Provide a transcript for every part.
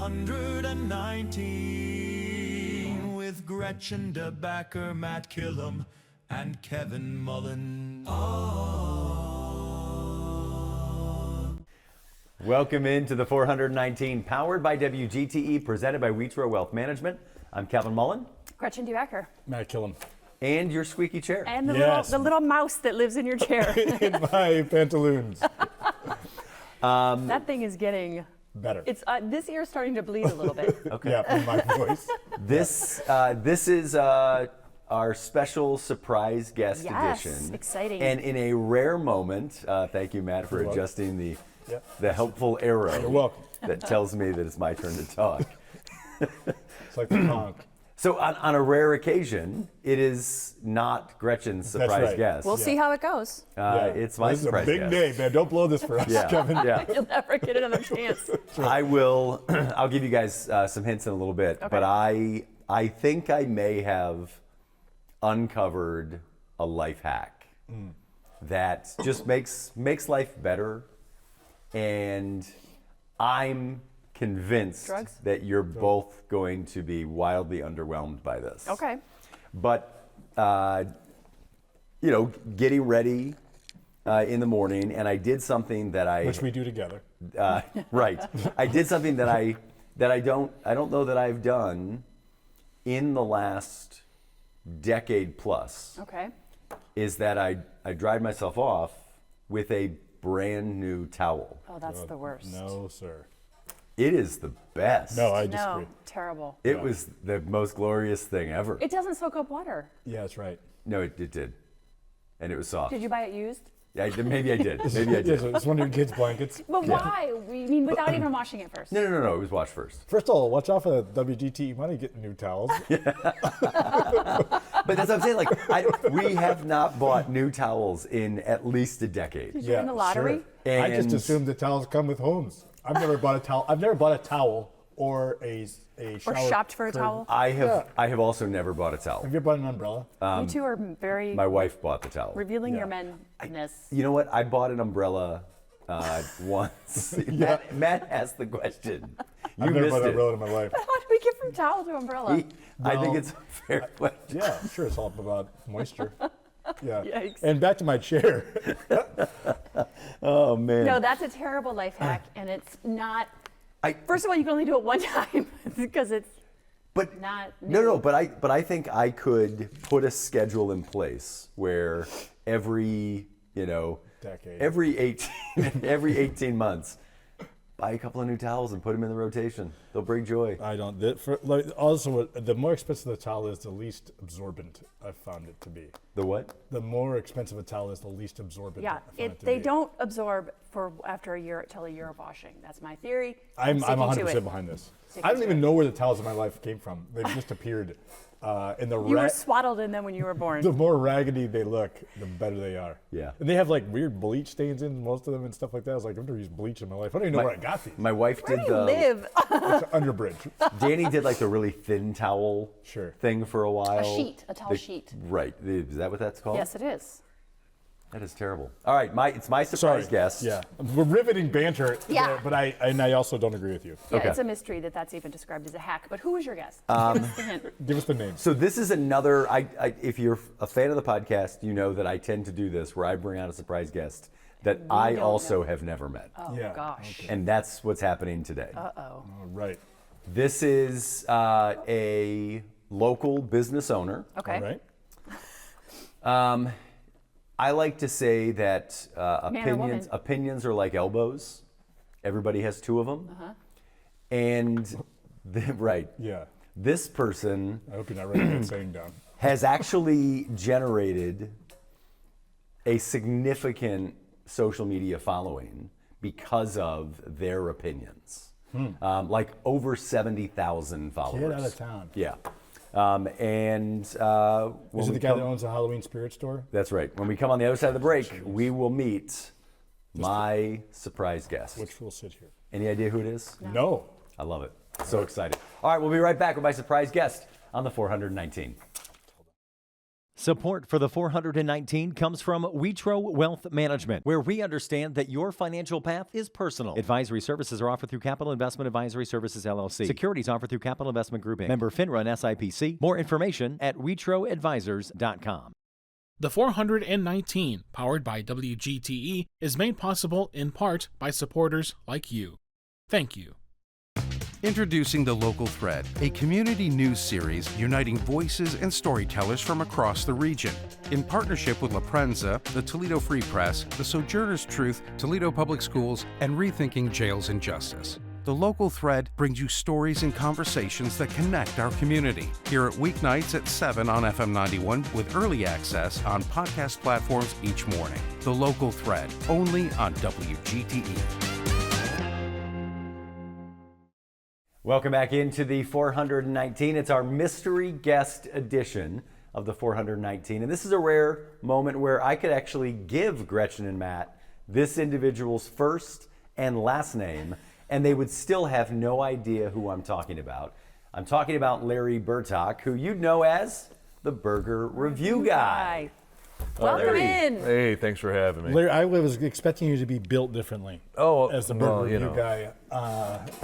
419 with Gretchen DeBacker, Matt Killam, and Kevin Mullen. Welcome into the 419, powered by WGTE, presented by Wheatsrow Wealth Management. I'm Kevin Mullen. Gretchen DeBacker. Matt Killam. And your squeaky chair. And the, Yes. little mouse that lives in your chair. In my pantaloons. That thing is getting Better. It's this ear's starting to bleed a little bit. Okay. Yeah, in my voice. This is our special surprise guest Yes, edition. exciting. And in a rare moment, thank you, Matt, for You're welcome. adjusting the Yep. helpful arrow You're welcome. that tells me that it's my turn to talk. It's like the honk. So on a rare occasion, it is not Gretchen's surprise right. guest. We'll see how it goes. It's my This surprise is a big guest. day, man. Don't blow this for us, Yeah, Kevin. yeah. You'll never get another chance. I'll give you guys some hints in a little bit, but I think I may have uncovered a life hack that just makes life better, and I'm convinced Drugs? that you're both going to be wildly underwhelmed by this. Okay. But getting ready in the morning, and I did something that Which we do together. right. I did something that I don't know that I've done in the last decade plus. Okay. Is that I dried myself off with a brand new towel. Oh, that's the worst. No, sir. It is the best. No, I No, disagree. terrible. It was the most glorious thing ever. It doesn't soak up water. Yeah, that's right. No, it did. And it was soft. Did you buy it used? Yeah, maybe I did. Maybe I Yeah, did. so it's one of your kids' blankets. But why? You mean without even washing it first? No. It was washed first. First of all, watch out for the WGTE money getting new towels. But that's what I'm saying. Like, we have not bought new towels in at least a decade. Did you win the lottery? Sure. I just And- assumed the towels come with homes. I've never bought a towel. I've never bought a towel or a shower. Or shopped for a curtain. towel? I have also never bought a towel. Have you ever bought an umbrella? You two are very My wife bought the towel. revealing Yeah. your manness. You know what? I bought an umbrella once. Matt asked the question. You I've never missed bought an it. umbrella in my life. How do we get from towel to umbrella? I think Well, it's a fair question. Yeah, sure. It's all about moisture. Yeah. Yikes. And back to my chair. Oh man. No, that's a terrible life hack, and it's not. I- First of all, you can only do it one time because it's But not. no. But I think I could put a schedule in place where every Decade. every 18 months, buy a couple of new towels and put them in the rotation. They'll bring joy. I don't. Also, the more expensive the towel is, the least absorbent I've found it to be. The what? The more expensive a towel is, the least absorbent. Yeah, I found it to they be. don't absorb for after a year till a year of washing. That's my theory. I'm sticking to 100% it. behind this. Sticking I don't to even it. know where the towels in my life came from. They just appeared. In the You were swaddled in them when you were born. the more raggedy they look, the better they are. Yeah. And they have like weird bleach stains in most of them and stuff like that. I was like, I've never used bleach in my life. I don't even know where I got these. My wife Where did do you the. live? It's Underbridge. Danny did like the really thin towel Sure. thing for a while. A towel sheet. Right. Is that what that's called? Yes, it is. That is terrible. All right, it's my surprise guest. Yeah. We're riveting banter. Yeah. But I also don't agree with you. Yeah, Okay. it's a mystery that that's even described as a hack. But who is your guest? Give us the hint. Give us the name. So this is another. If you're a fan of the podcast, you know that I tend to do this, where I bring out a surprise guest that I don't also know. have never met, Oh Yeah, gosh. and that's what's happening today. Uh-oh. All right. This is a local business owner. Okay. All right. I like to say that Man or woman? opinions are like elbows. Everybody has two of them. Uh-huh. And right. Yeah. This person I hope you're not writing that saying down. has actually generated a significant social media following because of their opinions. Like over 70,000 followers. Get out of town. Yeah. Is it the guy that owns the Halloween spirit store? That's right. When we come on the other side of the break, we will meet my surprise guest. Which will sit here. Any idea who it is? No. I love it. So excited. All right, we'll be right back with my surprise guest on the 419. Support for the 419 comes from Witro Wealth Management, where we understand that your financial path is personal. Advisory services are offered through Capital Investment Advisory Services, LLC. Securities offered through Capital Investment Group, Inc. Member FINRA and SIPC. More information at witroadvisors.com. The 419, powered by WGTE, is made possible in part by supporters like you. Thank you. Introducing The Local Thread, a community news series uniting voices and storytellers from across the region. In partnership with La Prensa, the Toledo Free Press, the Sojourner's Truth, Toledo Public Schools, and Rethinking Jails and Justice. The Local Thread brings you stories and conversations that connect our community. Hear it weeknights at 7 on FM 91 with early access on podcast platforms each morning. The Local Thread, only on WGTE. Welcome back into the 419. It's our mystery guest edition of the 419. And this is a rare moment where I could actually give Gretchen and Matt this individual's first and last name, and they would still have no idea who I'm talking about. I'm talking about Larry Burtock, who you'd know as the Burger Review Guy. Welcome Larry. in. Hey, thanks for having me. Larry, I was expecting you to be built differently. Oh, as the well, Burger you Review know. guy,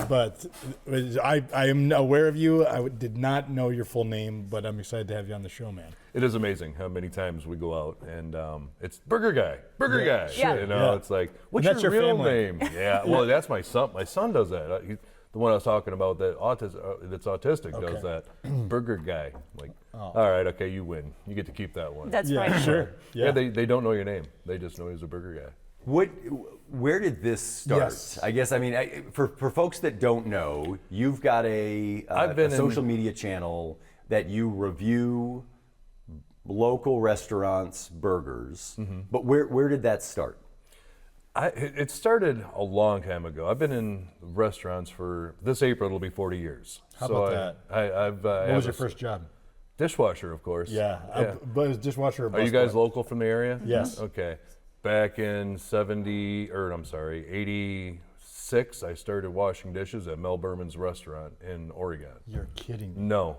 but I am aware of you. I did not know your full name, but I'm excited to have you on the show, man. It is amazing how many times we go out and it's Burger Guy, Burger Yeah, Guy. sure. You know, Yeah. it's like, what's And that's your your real family. name? Yeah, well, that's my son. My son does that. The one I was talking about that's autistic does that. Burger Guy. Like, all right, okay, you win. You get to keep that one. That's Yeah, right. sure. yeah, they don't know your name. They just know he's a Burger Guy. Where did this start? Yes. I guess, I mean, for folks that don't know, you've got a social media channel that you review local restaurants' burgers. But where did that start? It started a long time ago. I've been in restaurants for this April. It'll be 40 years. How about that? I've What was your first job? dishwasher, of course. Yeah, but it was dishwasher. Or Are you guys busboy? local from the area? Yes. Okay. Back in 86, I started washing dishes at Mel Berman's restaurant in Oregon. You're kidding me. No.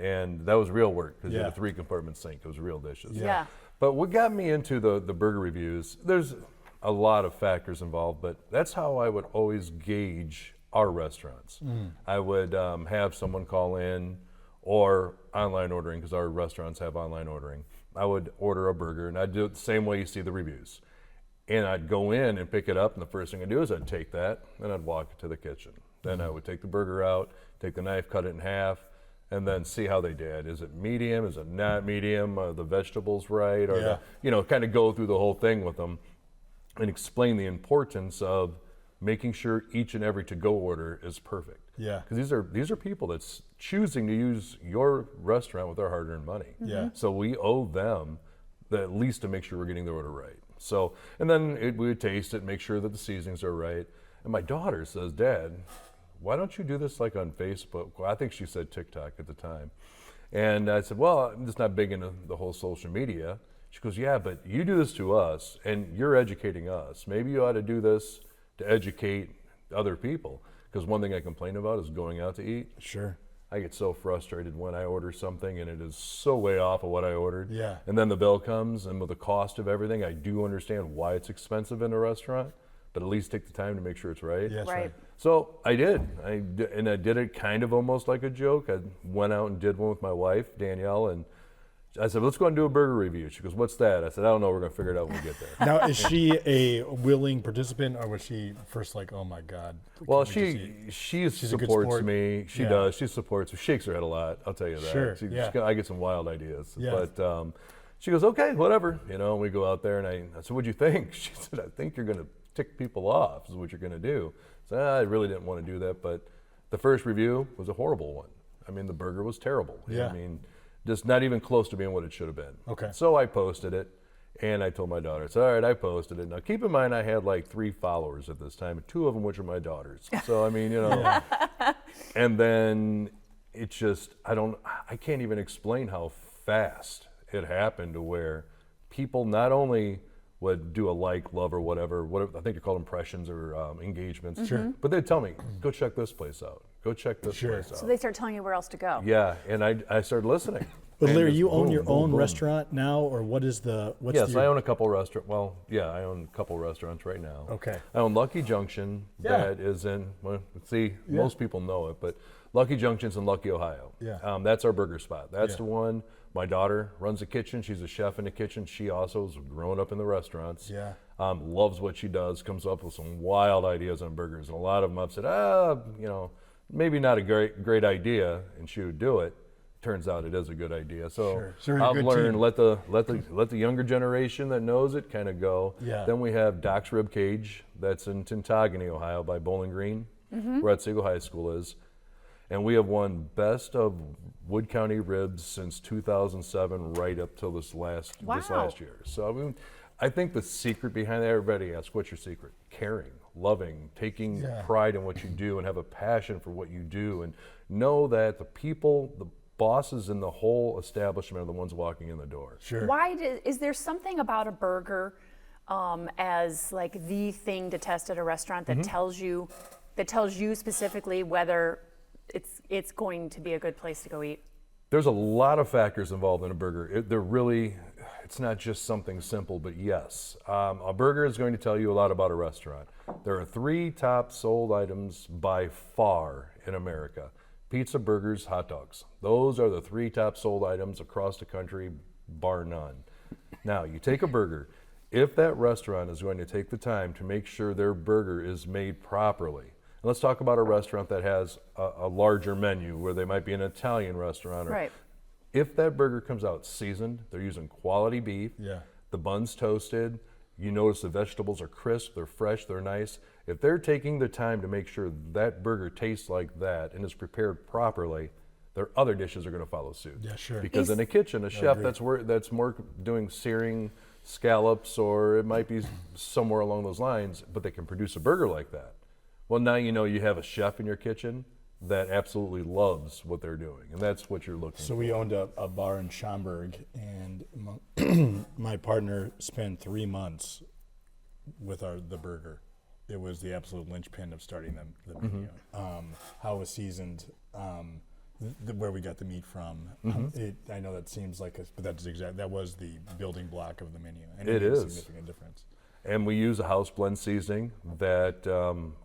And that was real work because you had Yeah. a 3-compartment sink. It was real dishes. Yeah. But what got me into the burger reviews, there's a lot of factors involved, but that's how I would always gauge our restaurants. I would have someone call in or online ordering, because our restaurants have online ordering. I would order a burger and I'd do it the same way you see the reviews. And I'd go in and pick it up, and the first thing I'd do is I'd take that and I'd walk it to the kitchen. Then I would take the burger out, take the knife, cut it in half, and then see how they did. Is it medium? Is it not medium? Are the vegetables right? Or kind of go through the whole thing with them and explain the importance of making sure each and every to-go order is perfect. Yeah. Because these are people that's choosing to use your restaurant with their hard-earned money. Yeah. So we owe them at least to make sure we're getting the order right. So, and then we would taste it, make sure that the seasonings are right. And my daughter says, "Dad, why don't you do this like on Facebook?" Well, I think she said TikTok at the time. And I said, "Well, I'm just not big into the whole social media." She goes, "Yeah, but you do this to us and you're educating us. Maybe you ought to do this to educate other people." Because one thing I complain about is going out to eat. Sure. I get so frustrated when I order something and it is so way off of what I ordered. Yeah. And then the bill comes, and with the cost of everything, I do understand why it's expensive in a restaurant, but at least take the time to make sure it's right. Yeah, that's Right. right. So I did. I did it kind of almost like a joke. I went out and did one with my wife, Danielle, and I said, "Let's go and do a burger review." She goes, "What's that?" I said, "I don't know. We're going to figure it out when we get there." Now, is she a willing participant, or was she first like, "Oh my God"? Well, can we just eat? she a good supports sport. me. She Yeah. does. She supports. She shakes her head a lot. I'll tell you that. Sure, yeah. I get some wild ideas. Yeah. But she goes, "Okay, whatever." And we go out there, and I said, "What'd you think?" She said, "I think you're going to tick people off. Is what you're going to do." So I really didn't want to do that. But the first review was a horrible one. I mean, the burger was terrible. Yeah. I mean, just not even close to being what it should have been. Okay. So I posted it. And I told my daughter, I said, "All right, I posted it." Now, keep in mind, I had like 3 followers at this time, 2 of them which are my daughters. So, I mean, and then it just, I can't even explain how fast it happened to where people not only would do a like, love, or whatever, I think they call impressions or engagements. Sure. But they'd tell me, "Go check this place out. Go check this place out." So they start telling you where else to go. Yeah, and I started listening. But And Larry, just you own boom, your boom, own boom. restaurant now, or what's Yes, your, I own a couple restaurants. Well, yeah, I own a couple restaurants right now. Okay. I own Lucky Junction, Yeah. that is in, well, see, most people know it, but Lucky Junction's in Lucky, Ohio. Yeah. That's our burger spot. That's Yeah. the one. My daughter runs the kitchen. She's a chef in the kitchen. She also has grown up in the restaurants. Yeah. Loves what she does, comes up with some wild ideas on burgers. And a lot of them I've said, maybe not a great idea, and she would do it. Turns out it is a good idea. So Sure. So you're a I've good learned team. let the younger generation that knows it kind of go. Yeah. Then we have Doc's Rib Cage, that's in Tintagony, Ohio, by Bowling Green, where Otsego High School is, and we have won Best of Wood County Ribs since 2007, right up till this last year. So I mean, I think the secret behind that, everybody asks, what's your secret? Caring, loving, taking pride in what you do, and have a passion for what you do, and know that the people, the bosses in the whole establishment are the ones walking in the door. Sure. Is there something about a burger as like the thing to test at a restaurant that tells you specifically whether it's going to be a good place to go eat? There's a lot of factors involved in a burger. It's not just something simple, but yes. A burger is going to tell you a lot about a restaurant. There are 3 top sold items by far in America: pizza, burgers, hot dogs. Those are the 3 top sold items across the country, bar none. Now, you take a burger. If that restaurant is going to take the time to make sure their burger is made properly, and let's talk about a restaurant that has a larger menu, where they might be an Italian restaurant. Right. If that burger comes out seasoned, they're using quality beef, Yeah. the bun's toasted, you notice the vegetables are crisp, they're fresh, they're nice. If they're taking the time to make sure that burger tastes like that and is prepared properly, their other dishes are going to follow suit. Yeah, sure. Because in a kitchen, a chef agree. that's more doing searing scallops, or it might be somewhere along those lines, but they can produce a burger like that. Well, now you know you have a chef in your kitchen that absolutely loves what they're doing, and that's what you're looking So for. we owned a bar in Schaumburg, and my partner spent 3 months with the burger. It was the absolute linchpin of starting the menu. How it was seasoned, where we got the meat from. I know that seems like, but that was the building block of the menu, and It made a is. significant difference. And we use a house blend seasoning that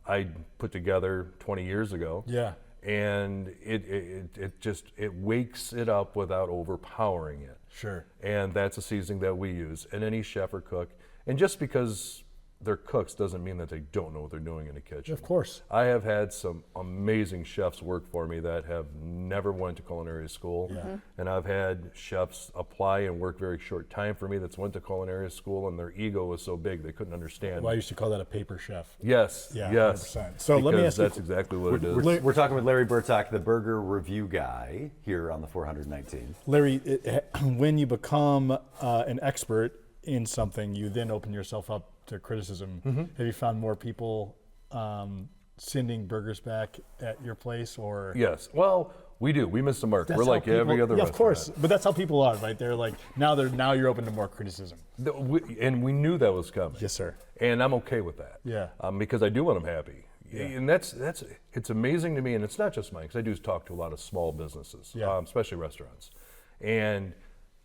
I put together 20 years ago. Yeah. And it wakes it up without overpowering it. Sure. And that's a seasoning that we use. And any chef or cook, and just because they're cooks doesn't mean that they don't know what they're doing in the kitchen. Of course. I have had some amazing chefs work for me that have never went to culinary school. And I've had chefs apply and work very short time for me that's went to culinary school, and their ego was so big they couldn't understand. Well, I used to call that a paper chef. Yes, Yeah, yes. 100%. So let me Because ask you- that's exactly what it is. We're talking with Larry Burtak, the burger review guy, here on the 419. Larry, when you become an expert in something, you then open yourself up to criticism. Have you found more people sending burgers back at your place, or? Yes. Well, we do. We miss the mark. That's We're how like every people- other Yeah, restaurant. of course. But that's how people are, right? They're like, now you're open to more criticism. And we knew that was coming. Yes, sir. And I'm okay with that. Yeah. Because I do want them happy. And it's amazing to me, and it's not just mine, because I do talk to a lot of small businesses, especially restaurants. And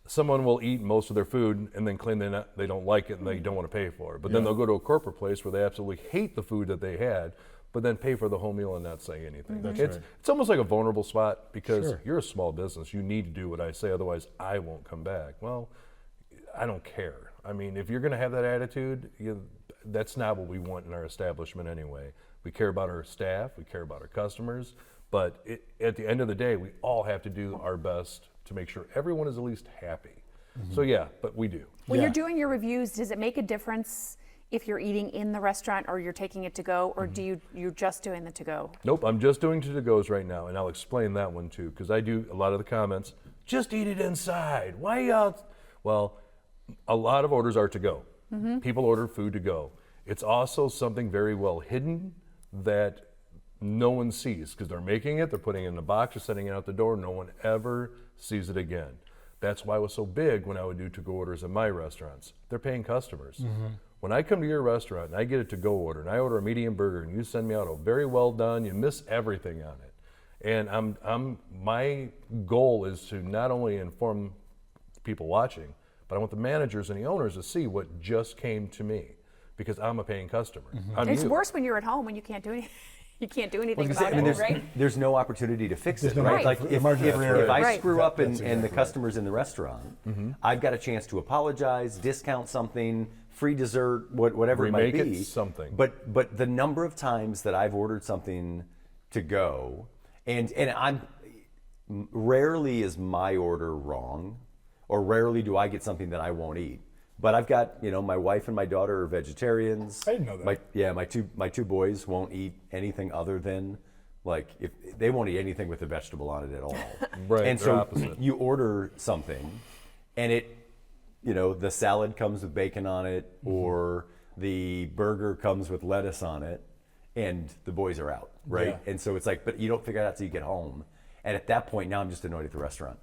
someone will eat most of their food and then claim they don't like it and they don't want to pay for it. But then they'll go to a corporate place where they absolutely hate the food that they had, but then pay for the whole meal and not say anything. That's It's right. it's almost like a vulnerable spot, because Sure. you're a small business. You need to do what I say, otherwise I won't come back. Well, I don't care. I mean, if you're going to have that attitude, that's not what we want in our establishment anyway. We care about our staff, we care about our customers, but at the end of the day, we all have to do our best to make sure everyone is at least happy. So yeah, but we do. When you're doing your reviews, does it make a difference if you're eating in the restaurant or you're taking it to go, or you're just doing the to go? Nope, I'm just doing to-goes right now, and I'll explain that one too, because I do a lot of the comments, just eat it inside. Why out? Well, a lot of orders are to go. People order food to go. It's also something very well hidden that no one sees, because they're making it, they're putting it in a box, they're sending it out the door, no one ever sees it again. That's why it was so big when I would do to-go orders in my restaurants. They're paying customers. When I come to your restaurant and I get a to-go order and I order a medium burger and you send me out a very well done, you miss everything on it. And my goal is to not only inform people watching, but I want the managers and the owners to see what just came to me, because I'm a paying customer. I'm It's you. worse when you're at home when you can't do anything. You can't do anything about I mean, it, right? there's no opportunity to fix it, no right? Right. Like if I Right. screw up and That's the exactly right. customer's in the restaurant, I've got a chance to apologize, discount something, free dessert, whatever Remake it it might be. something. But the number of times that I've ordered something to go, and I'm rarely is my order wrong, or rarely do I get something that I won't eat. But I've got, my wife and my daughter are vegetarians. I didn't know that. My two boys won't eat anything other than, like, if they won't eat anything with a vegetable on it at all. Right, And they're so opposite. you order something, and it, the salad comes with bacon on it, or the burger comes with lettuce on it, and the boys are out, right? Yeah. And so it's like, but you don't figure it out till you get home. And at that point, now I'm just annoyed at the restaurant.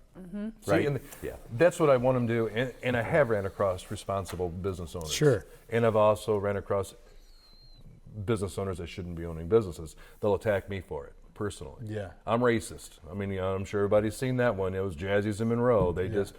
See, Right? and Yeah. that's what I want them to do, and I have ran across responsible business owners. Sure. And I've also ran across business owners that shouldn't be owning businesses. They'll attack me for it, personally. Yeah. I'm racist. I mean, I'm sure everybody's seen that one. It was Jazzy's and Monroe. They just,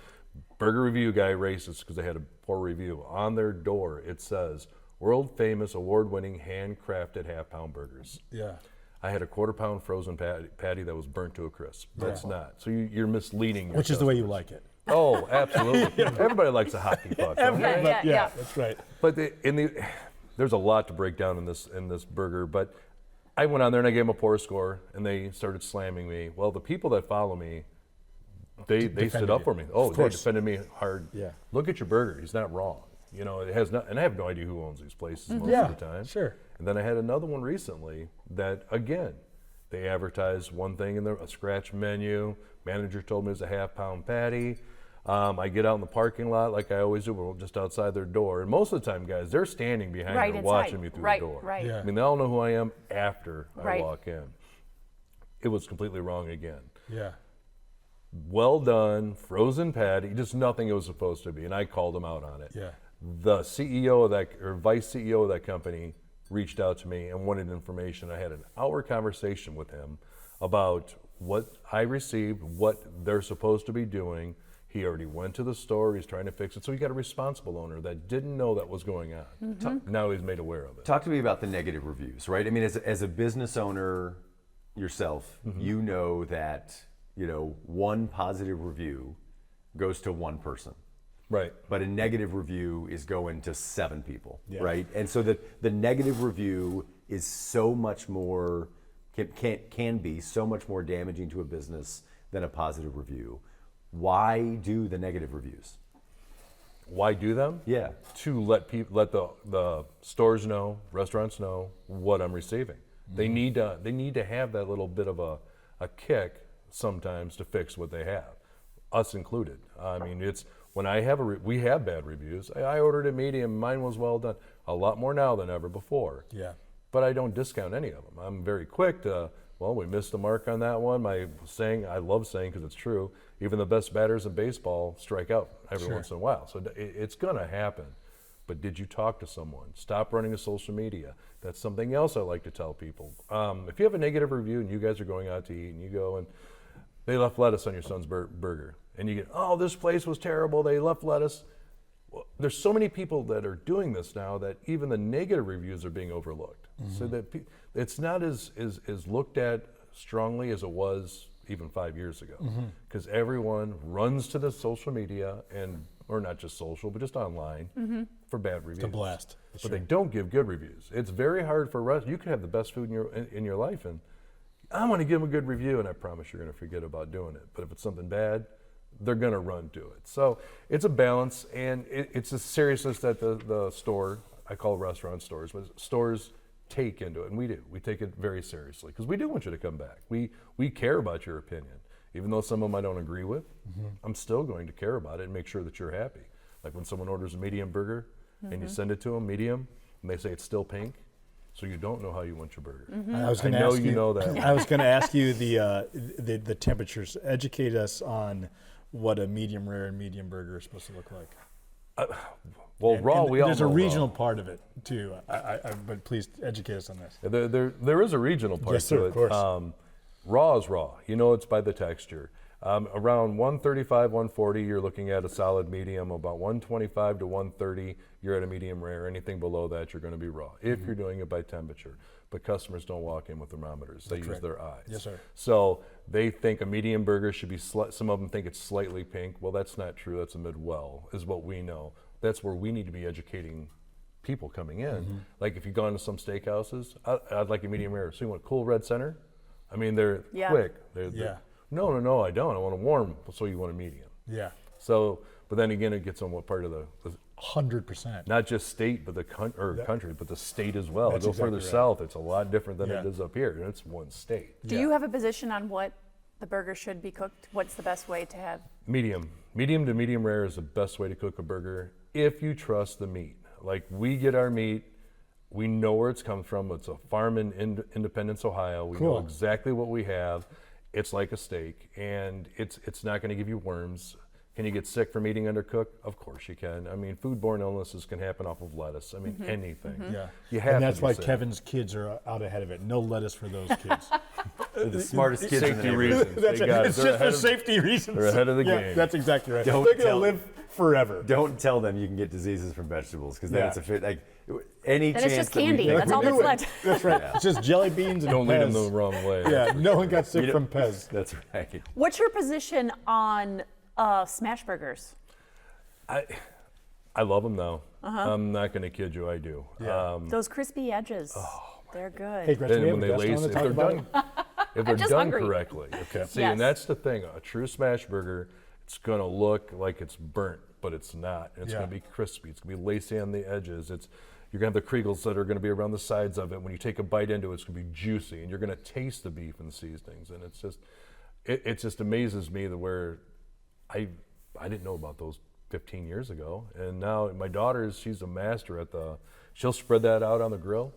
burger review guy racist because they had a poor review. On their door, it says, world famous, award-winning, handcrafted half-pound burgers. Yeah. I had a quarter-pound frozen patty that was burnt to a crisp. That's not. So you're misleading. Which is the way you like it. Oh, absolutely. Everybody likes a hockey puck. Don't they? Yeah. That's right. But there's a lot to break down in this burger. But I went on there and I gave them a poor score, and they started slamming me. Well, the people that follow me, they stood Defended up you. for me. Oh, Of they course. defended me hard. Yeah. Look at your burger. He's not wrong. It has not, and I have no idea who owns these places most Yeah, of the time. sure. And then I had another one recently that, again, they advertised one thing in a scratch menu. Manager told me it was a half-pound patty. I get out in the parking lot like I always do. We're just outside their door. And most of the time, guys, they're standing behind Right me inside. watching me through Right, the door. right. Yeah. I mean, they all know who I am after I Right. walk in. It was completely wrong again. Yeah. Well done, frozen patty, just nothing it was supposed to be. And I called them out on it. Yeah. The CEO of that, or vice CEO of that company, reached out to me and wanted information. I had an hour conversation with him about what I received, what they're supposed to be doing. He already went to the store, he's trying to fix it. So he got a responsible owner that didn't know that was going on. Now he's made aware of it. Talk to me about the negative reviews, right? I mean, as a business owner yourself, you know that, one positive review goes to one person. Right. But a negative review is going to 7 people, Yeah. right? And so the negative review is so much more, can be so much more damaging to a business than a positive review. Why do the negative reviews? Why do them? Yeah. To let the stores know, restaurants know what I'm receiving. They need to have that little bit of a kick sometimes to fix what they have, us included. I mean, it's when I have we have bad reviews. I ordered it medium, mine was well done. A lot more now than ever before. Yeah. But I don't discount any of them. I'm very quick to, well, we missed the mark on that one. I love saying because it's true, even the best batters in baseball strike out every once in a while. So it's going to happen. But did you talk to someone? Stop running to social media. That's something else I like to tell people. If you have a negative review and you guys are going out to eat and you go and they left lettuce on your son's burger and you get, oh, this place was terrible, they left lettuce. Well, there's so many people that are doing this now that even the negative reviews are being overlooked. So that it's not as looked at strongly as it was even 5 years ago. Because everyone runs to the social media or not just social, but just online for bad reviews. To blast. But they don't give good reviews. It's very hard for you could have the best food in your life, and I want to give them a good review, and I promise you're going to forget about doing it. But if it's something bad, they're going to run to it. So it's a balance, and it's a seriousness that the store, I call restaurant stores, but stores take into it, and we do. We take it very seriously because we do want you to come back. We care about your opinion. Even though some of them I don't agree with, I'm still going to care about it and make sure that you're happy. Like when someone orders a medium burger and you send it to them medium, and they say it's still pink, so you don't know how you want your burger. I was going to know ask you know that. I was going to ask you the temperatures. Educate us on what a medium rare and medium burger is supposed to look like. Well, raw, we all there's know a regional raw. part of it too. But please educate us on this. There is a regional part Yes, sir, to of it. course. Raw is raw. You know it's by the texture. Around 135, 140, you're looking at a solid medium. About 125 to 130, you're at a medium rare. Anything below that, you're going to be raw, if you're doing it by temperature. But customers don't walk in with thermometers. They use their eyes. Yes, sir. So they think a medium burger should be, some of them think it's slightly pink. Well, that's not true. That's a mid-well, is what we know. That's where we need to be educating people coming in. Like if you've gone to some steakhouses, I'd like a medium rare. So you want a cool red center? I mean, they're quick. No, I don't. I want a warm. So you want a medium. Yeah. So, but then again, it gets on what part of the 100%. not just state, but the country, but the state as well. That's Go exactly further right. south, it's a lot different than Yeah. it is up here. It's one state. Do you have a position on what the burger should be cooked? What's the best way to have? Medium to medium rare is the best way to cook a burger if you trust the meat. Like we get our meat, we know where it's come from. It's a farm in Independence, Ohio. We know Cool. exactly what we have. It's like a steak, and it's not going to give you worms. Can you get sick from eating undercooked? Of course you can. I mean, foodborne illnesses can happen off of lettuce. I mean, anything. Yeah. You have And to that's be why safe. Kevin's kids are out ahead of it. No lettuce for those kids. They're the smartest kids in the Safety neighborhood. reasons. That's They right. got it. It's They're just ahead for of- safety reasons. they're ahead of the Yeah, game. that's exactly right. Don't They're going to tell- live forever. Don't tell them you can get diseases from vegetables, because then Yeah. it's a fit. Like any Then chance it's just that we candy. think That's we all do that's it- left. That's right. It's just jelly beans and Don't lead them the Pez. wrong way. Yeah, no one got sick You know- from Pez. That's right. What's your position on smash burgers? I love them though. I'm not going to kid you, I do. Yeah. Those crispy edges. They're good. Hey, Gretchen, Then we when have a they guest on lace, to if talk they're about done, it? if they're just done hungry. correctly. Okay. See, Yes. and that's the thing. A true smash burger, it's going to look like it's burnt, but it's not. It's Yeah. going to be crispy. It's going to be lacy on the edges. You're going to have the Kriegels that are going to be around the sides of it. When you take a bite into it, it's going to be juicy, and you're going to taste the beef and the seasonings. And it's just, it just amazes me that where I didn't know about those 15 years ago, and now my daughter she's a master at she'll spread that out on the grill,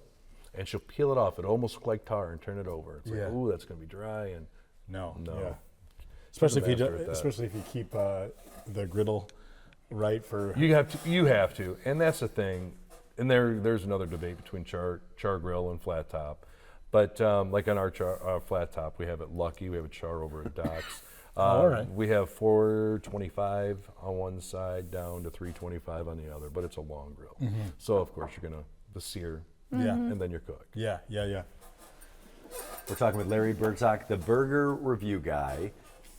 and she'll peel it off. It almost looks like tar and turn it over. It's Yeah. like, ooh, that's going to be dry, and No. No. Yeah. Especially if you master at that. especially if you keep the griddle right for. you have to, and that's the thing. And there's another debate between char grill and flat top, but like on our flat top, we have it Lucky. We have a char over at Doc's. all right. We have 425 on one side down to 325 on the other, but it's a long grill. So of course you're gonna the sear, Yeah. and then you're cooked. Yeah. We're talking with Larry Bergsock, the burger review guy.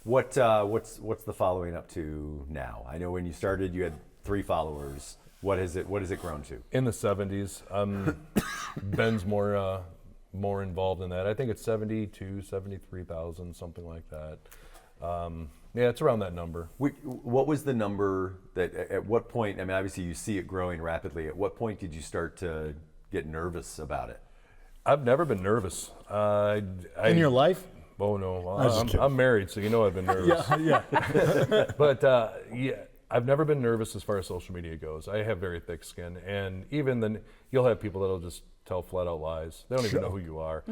What's the following up to now? I know when you started, you had 3 followers. What has it grown to? In the 70s, Ben's more involved in that. I think it's 72, 73,000, something like that. Yeah, it's around that number. What was the number that, at what point, I mean, obviously you see it growing rapidly. At what point did you start to get nervous about it? I've never been nervous. In your life? Oh no, was just kidding. I'm married, so you know I've been nervous. Yeah. But yeah, I've never been nervous as far as social media goes. I have very thick skin, and even then, you'll have people that'll just tell flat out lies. They don't even know who you are.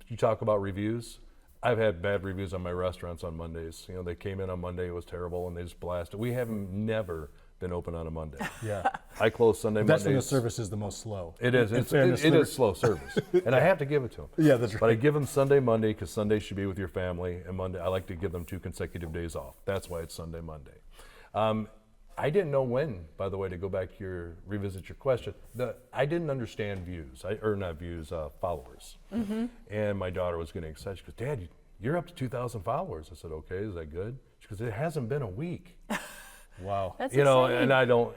You talk about reviews. I've had bad reviews on my restaurants on Mondays. You know, they came in on Monday, it was terrible, and they just blasted. We haven't never been open on a Monday. Yeah. I close Sunday, That's when the Mondays. service is the most slow. It is. In fairness, It is slow service, and I have to give it to them. Yeah, that's But I right. give them Sunday, Monday, because Sunday should be with your family, and Monday I like to give them 2 consecutive days off. That's why it's Sunday, Monday. I didn't know when, by the way, to go back to revisit your question. I didn't understand views, followers. And my daughter was getting excited. She goes, "Dad, you're up to 2,000 followers." I said, "Okay, is that good?" She goes, "It hasn't been a week." Wow. That's You know, exciting. and I don't.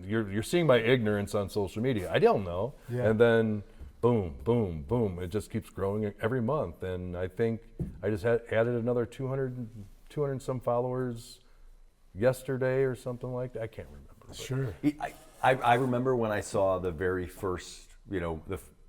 You're seeing my ignorance on social media. I don't know, Yeah. and then boom, boom, boom. It just keeps growing every month, and I think I just added another 200 and some followers yesterday or something like that. I can't remember. but- Sure. I remember when I saw the very first, you know,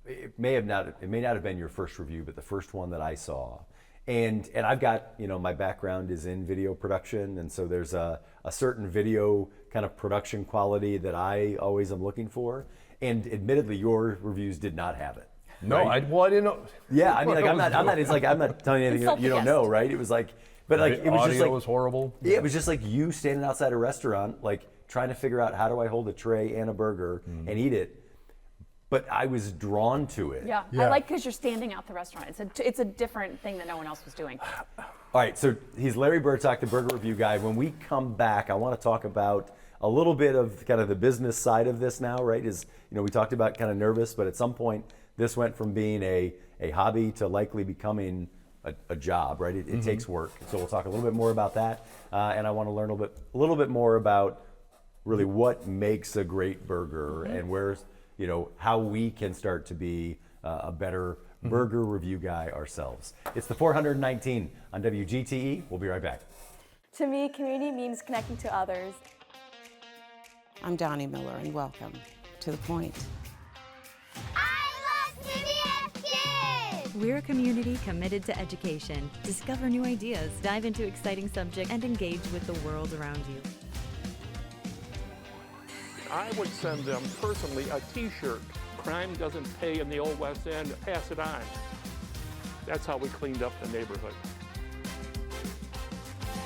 it may not have been your first review, but the first one that I saw. And I've got, you know, my background is in video production, and so there's a certain video kind of production quality that I always am looking for. And admittedly, your reviews did not have it. No, right? I didn't know. Yeah, I mean, like I'm not. It's like I'm not telling you anything Insult you the don't guest. know, right? It was like, but like The it was audio just like was horrible. Yeah, it was just like you standing outside a restaurant, like trying to figure out how do I hold a tray and a burger and eat it. but I was drawn to it. Yeah, I like because you're standing out the restaurant. It's a different thing that no one else was doing. All right, so he's Larry Bertok, the burger review guy. When we come back, I want to talk about a little bit of kind of the business side of this now, right? We talked about kind of nervous, but at some point this went from being a hobby to likely becoming a job, right? It takes work. So we'll talk a little bit more about that, and I want to learn a little bit more about really what makes a great burger and where's how we can start to be a better burger review guy ourselves. It's the 419 on WGTE. We'll be right back. To me, community means connecting to others. I'm Donnie Miller, and welcome to The Point. I love CBS Kids! We're a community committed to education. Discover new ideas, dive into exciting subjects, and engage with the world around you. I would send them personally a t-shirt. Crime doesn't pay in the old West End, pass it on. That's how we cleaned up the neighborhood.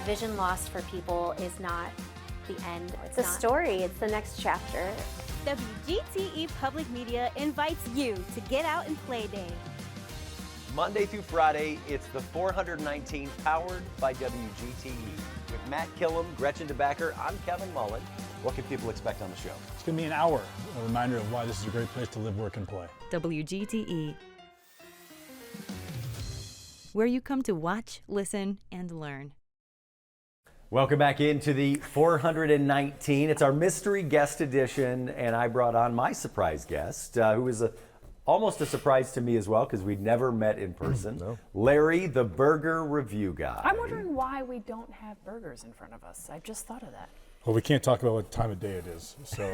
Vision loss for people is not the end. It's a story, it's the next chapter. WGTE Public Media invites you to Get Out and Play Day. Monday through Friday, it's the 419 powered by WGTE. With Matt Killam, Gretchen DeBacker, I'm Kevin Mullen. What can people expect on the show? It's going to be an hour, a reminder of why this is a great place to live, work, and play. WGTE, where you come to watch, listen, and learn. Welcome back into the 419. It's our mystery guest edition, and I brought on my surprise guest, who is almost a surprise to me as well, because we'd never met in person. No. Larry, the burger review guy. I'm wondering why we don't have burgers in front of us. I just thought of that. Well, we can't talk about what time of day it is, so.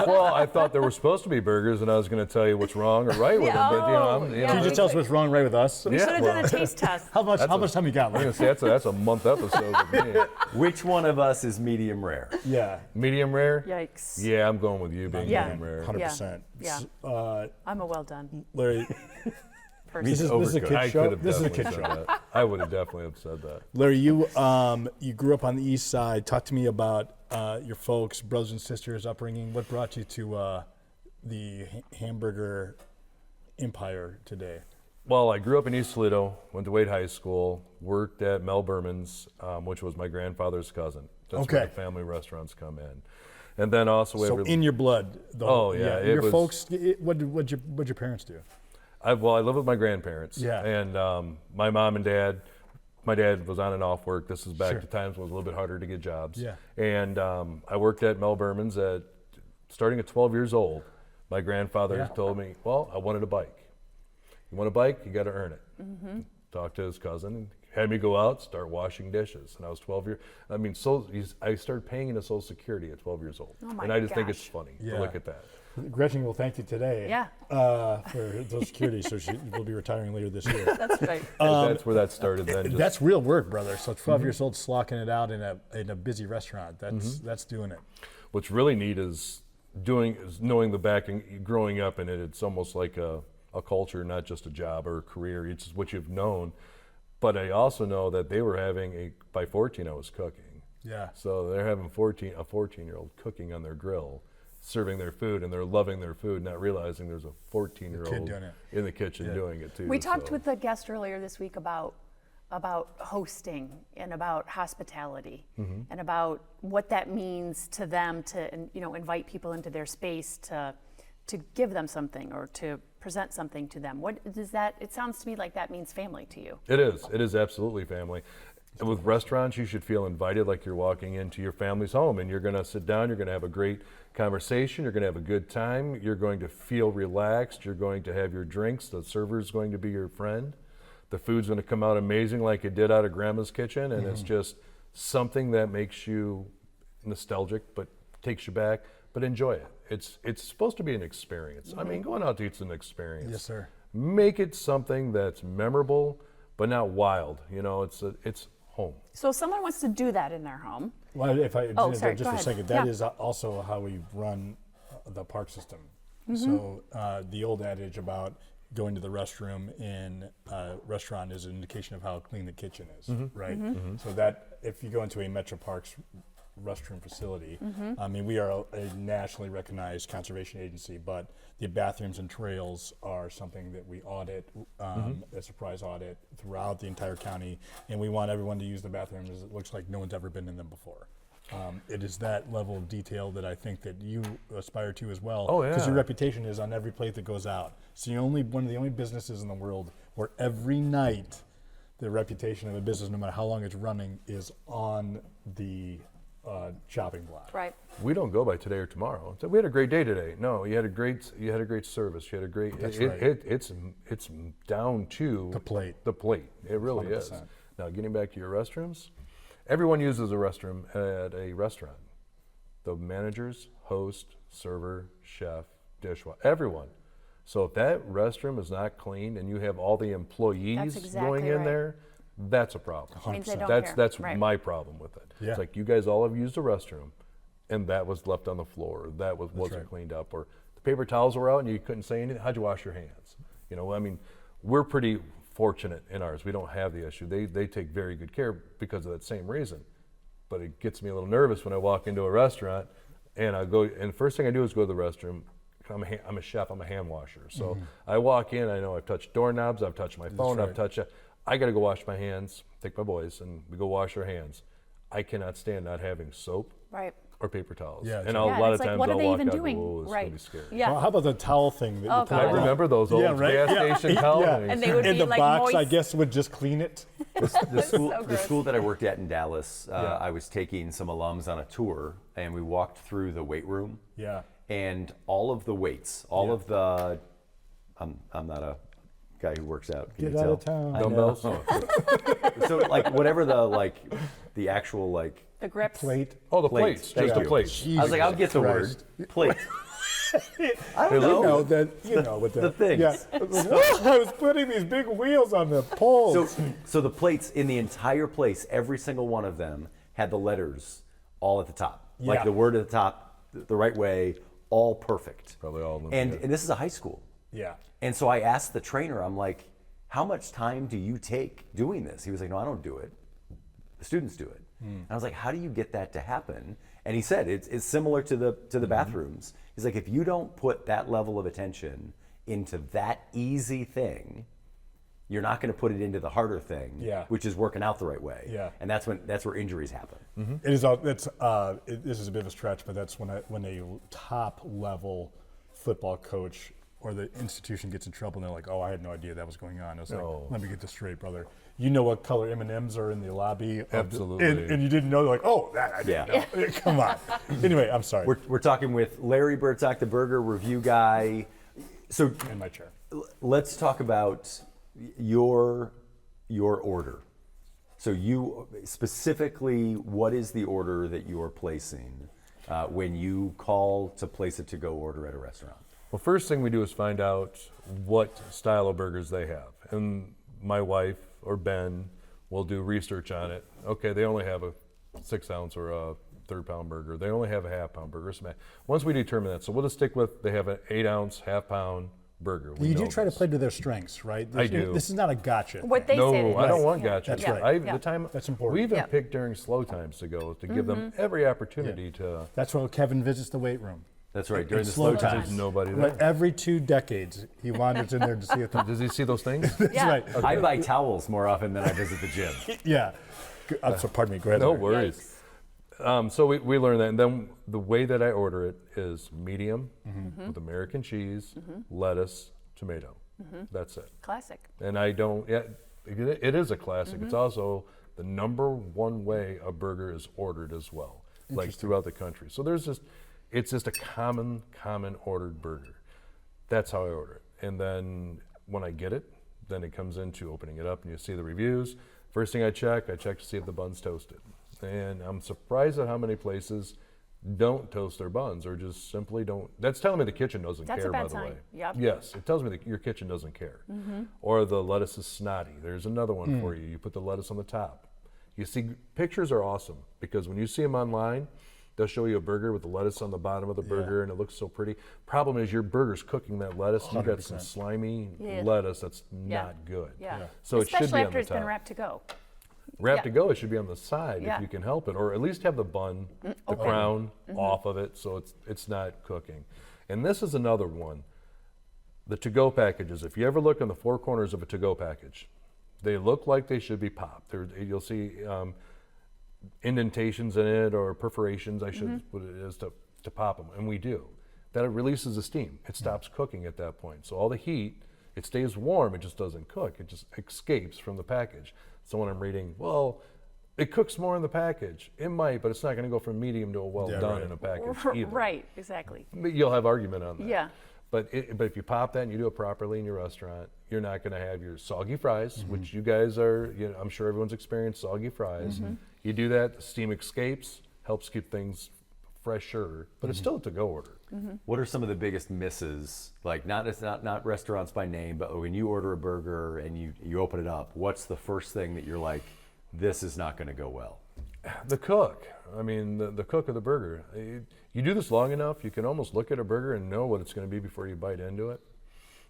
Well, I thought there were supposed to be burgers, and I was going to tell you what's wrong or right with them. But Can you just tell us what's wrong, right with us? We should have done a taste test. How much time you got? I'm going to say that's a month episode with me. Which one of us is medium rare? Yeah. Medium rare? Yikes. Yeah, I'm going with you being medium rare. 100%. Yeah. I'm a well done. Larry, person. this is a kid show. This is a kid show. That. I would have definitely have said that. Larry, you grew up on the east side. Talk to me about your folks, brothers and sisters, upbringing. What brought you to the hamburger empire today? Well, I grew up in East Toledo, went to Wade High School, worked at Mel Berman's, which was my grandfather's cousin. That's where the family restaurants come in. And then also... So in your blood. Your folks, what'd your parents do? I live with my grandparents. Yeah. And my mom and dad, my dad was on and off work. This is back to times when it was a little bit harder to get jobs. Yeah. And I worked at Mel Berman's starting at 12 years old. My grandfather told me, well, I wanted a bike. You want a bike? You got to earn it. Mm-hmm. Talked to his cousin and had me go out, start washing dishes. And I was 12 years. I mean, I started paying into Social Security at 12 years old. Oh my and I just think it's funny to look at that. Gretchen will thank you today for Social Security, so she will be retiring later this year. That's right. That's where that started then. That's real work, brother. So 12 years old, slocking it out in a busy restaurant. That's doing it. What's really neat is knowing the backing, growing up in it. It's almost like a culture, not just a job or a career. It's just what you've known. But I also know that they were having by 14 I was cooking. Yeah. So they're having a 14-year-old cooking on their grill, serving their food, and they're loving their food, not realizing there's a 14-year-old in the kitchen doing it too. We talked with the guest earlier this week about hosting and about hospitality and about what that means to them to invite people into their space to give them something or to present something to them. What does that? It sounds to me like that means family to you. It is. It is absolutely family. With restaurants, you should feel invited like you're walking into your family's home, and you're going to sit down, you're going to have a great conversation, you're going to have a good time, you're going to feel relaxed, you're going to have your drinks, the server's going to be your friend, the food's going to come out amazing like it did out of Grandma's kitchen, and it's just something that makes you nostalgic, but takes you back, but enjoy it. It's supposed to be an experience. I mean, going out to eat's an experience. Yes, sir. Make it something that's memorable, but not wild. It's home. So if someone wants to do that in their home. Well, if I just sorry, for a second, that is also how we run the park system. So the old adage about going to the restroom in a restaurant is an indication of how clean the kitchen is, right? So that if you go into a Metro Parks restroom facility. I mean, we are a nationally recognized conservation agency, but the bathrooms and trails are something that we audit, a surprise audit throughout the entire county, and we want everyone to use the bathrooms as it looks like no one's ever been in them before. It is that level of detail that I think that you aspire to as well. Oh, yeah. Because your reputation is on every plate that goes out. So you're one of the only businesses in the world where every night the reputation of a business, no matter how long it's running, is on the chopping block. Right. We don't go by today or tomorrow. So we had a great day today. No, you had a great service. You had a great. That's right. It's down to the plate. The plate. It really 100%. is. Now, getting back to your restrooms, everyone uses a restroom at a restaurant. The managers, host, server, chef, dishwasher, everyone. So if that restroom is not cleaned and you have all the employees going in there, that's a problem. Means they don't That's care. Right. my problem with it. Yeah. It's like you guys all have used the restroom, and that was left on the floor, or that wasn't right. cleaned up, or the paper towels were out and you couldn't say anything. How'd you wash your hands? You know, I mean, we're pretty fortunate in ours. We don't have the issue. They take very good care because of that same reason. But it gets me a little nervous when I walk into a restaurant and I go, and the first thing I do is go to the restroom. I'm a chef, I'm a hand washer. So I walk in, I know I've touched doorknobs, I've touched my phone, right. I've touched I gotta go wash my hands, take my boys, and we go wash our hands. I cannot stand not having soap Right. or paper towels. Yeah, and yeah, a lot it's of like, times what are I'll they walk even out doing? and go, oh, it's Right. gonna be scary. Yeah. Well, how about the towel thing? Oh, I God. remember those old gas station towel Yeah. things. And they would And be the like box, I moist. guess, would just clean it. The school that I worked at in Dallas, I was taking some alums on a tour, and we walked through the weight room. Yeah. And all of the weights, all of the, I'm not a guy who works out. Can Get you out tell? of town. I know. So like whatever the actual like The grips. Plate. Oh, the plates. plates, Thank just the you. plates. I was like, I'll get the Christ. word plate. I don't You know. know that. You know what The things. Yeah. I was putting these big wheels on the poles. So the plates in the entire place, every single one of them had the letters all at the top, like Yeah. the word at the top, the right way, all perfect. Probably all of them. And yeah. and this is a high school. Yeah. And so I asked the trainer, I'm like, how much time do you take doing this? He was like, no, I don't do it. The students do it. And I was like, how do you get that to happen? And he said, it's similar to the bathrooms. He's like, if you don't put that level of attention into that easy thing, you're not going to put it into the harder thing, which is working out the right way. Yeah. And that's where injuries happen. It is. This is a bit of a stretch, but that's when a top level football coach or the institution gets in trouble and they're like, "Oh, I had no idea that was going on." I was like, "Let me get this straight, brother. You know what color M&Ms are in the lobby? Absolutely. And you didn't know? They're like, "Oh, that I didn't know." Come on. Anyway, I'm sorry. We're talking with Larry Bertok, the burger review guy. So in my chair. Let's talk about your order. So you specifically, what is the order that you are placing when you call to place a to-go order at a restaurant? Well, first thing we do is find out what style of burgers they have. And my wife or Ben will do research on it. Okay, they only have a 6-ounce or a 3-pound burger. They only have a half-pound burger. Once we determine that, so we'll just stick with, they have an 8-ounce, half-pound burger. You do try to play to their strengths, right? I do. This is not a gotcha. What they no, say it I is. don't want gotcha. That's right. That's important. We even Yeah. pick during slow times to go to give them every opportunity to. That's why Kevin visits the weight room. That's right, during the slow slow times. times. There's nobody there. But every 2 decades, he wanders in there to see if Does he see those things? That's Yeah. right. I buy towels more often than I visit the gym. Yeah. I'm so pardon me. Go ahead. No Larry. worries. So we learned that, and then the way that I order it is medium with American cheese, lettuce, tomato. That's it. Classic. And I don't. Yeah, it is a classic. It's also the #1 way a burger is ordered as well, like throughout the country. So it's just a common ordered burger. That's how I order it. And then when I get it, then it comes into opening it up and you see the reviews. First thing I check to see if the bun's toasted. And I'm surprised at how many places don't toast their buns or just simply don't. That's telling me the kitchen doesn't That's care, a bad by the sign. way. Yep. Yes, it tells me that your kitchen doesn't care. Or the lettuce is snotty. There's another one for you. You put the lettuce on the top. You see, pictures are awesome because when you see them online, they'll show you a burger with the lettuce on the bottom of the burger and it looks so pretty. Problem is your burger's cooking that lettuce. You've got some slimy lettuce that's not good. Yeah. So Especially it should be after on it's the been top. wrapped to go. Wrap to go, it should be on the side Yeah. if you can help it, or at least have the bun, the crown off of it so it's not cooking. And this is another one. The to-go packages, if you ever look in the four corners of a to-go package, they look like they should be popped. You'll see indentations in it or perforations, I should what it is to pop them, and we do. That it releases the steam. It stops cooking at that point. So all the heat, it stays warm, it just doesn't cook. It just escapes from the package. So when I'm reading, well, it cooks more in the package. It might, but it's not going to go from medium to a well done in a package either. Right, exactly. But you'll have argument on that. Yeah. But if you pop that and you do it properly in your restaurant, you're not going to have your soggy fries, which you guys are, I'm sure everyone's experienced soggy fries. You do that, the steam escapes, helps keep things fresher, but it's still a to-go order. What are some of the biggest misses? Like not restaurants by name, but when you order a burger and you open it up, what's the first thing that you're like, this is not going to go well? The cook. I mean, the cook of the burger. You do this long enough, you can almost look at a burger and know what it's going to be before you bite into it.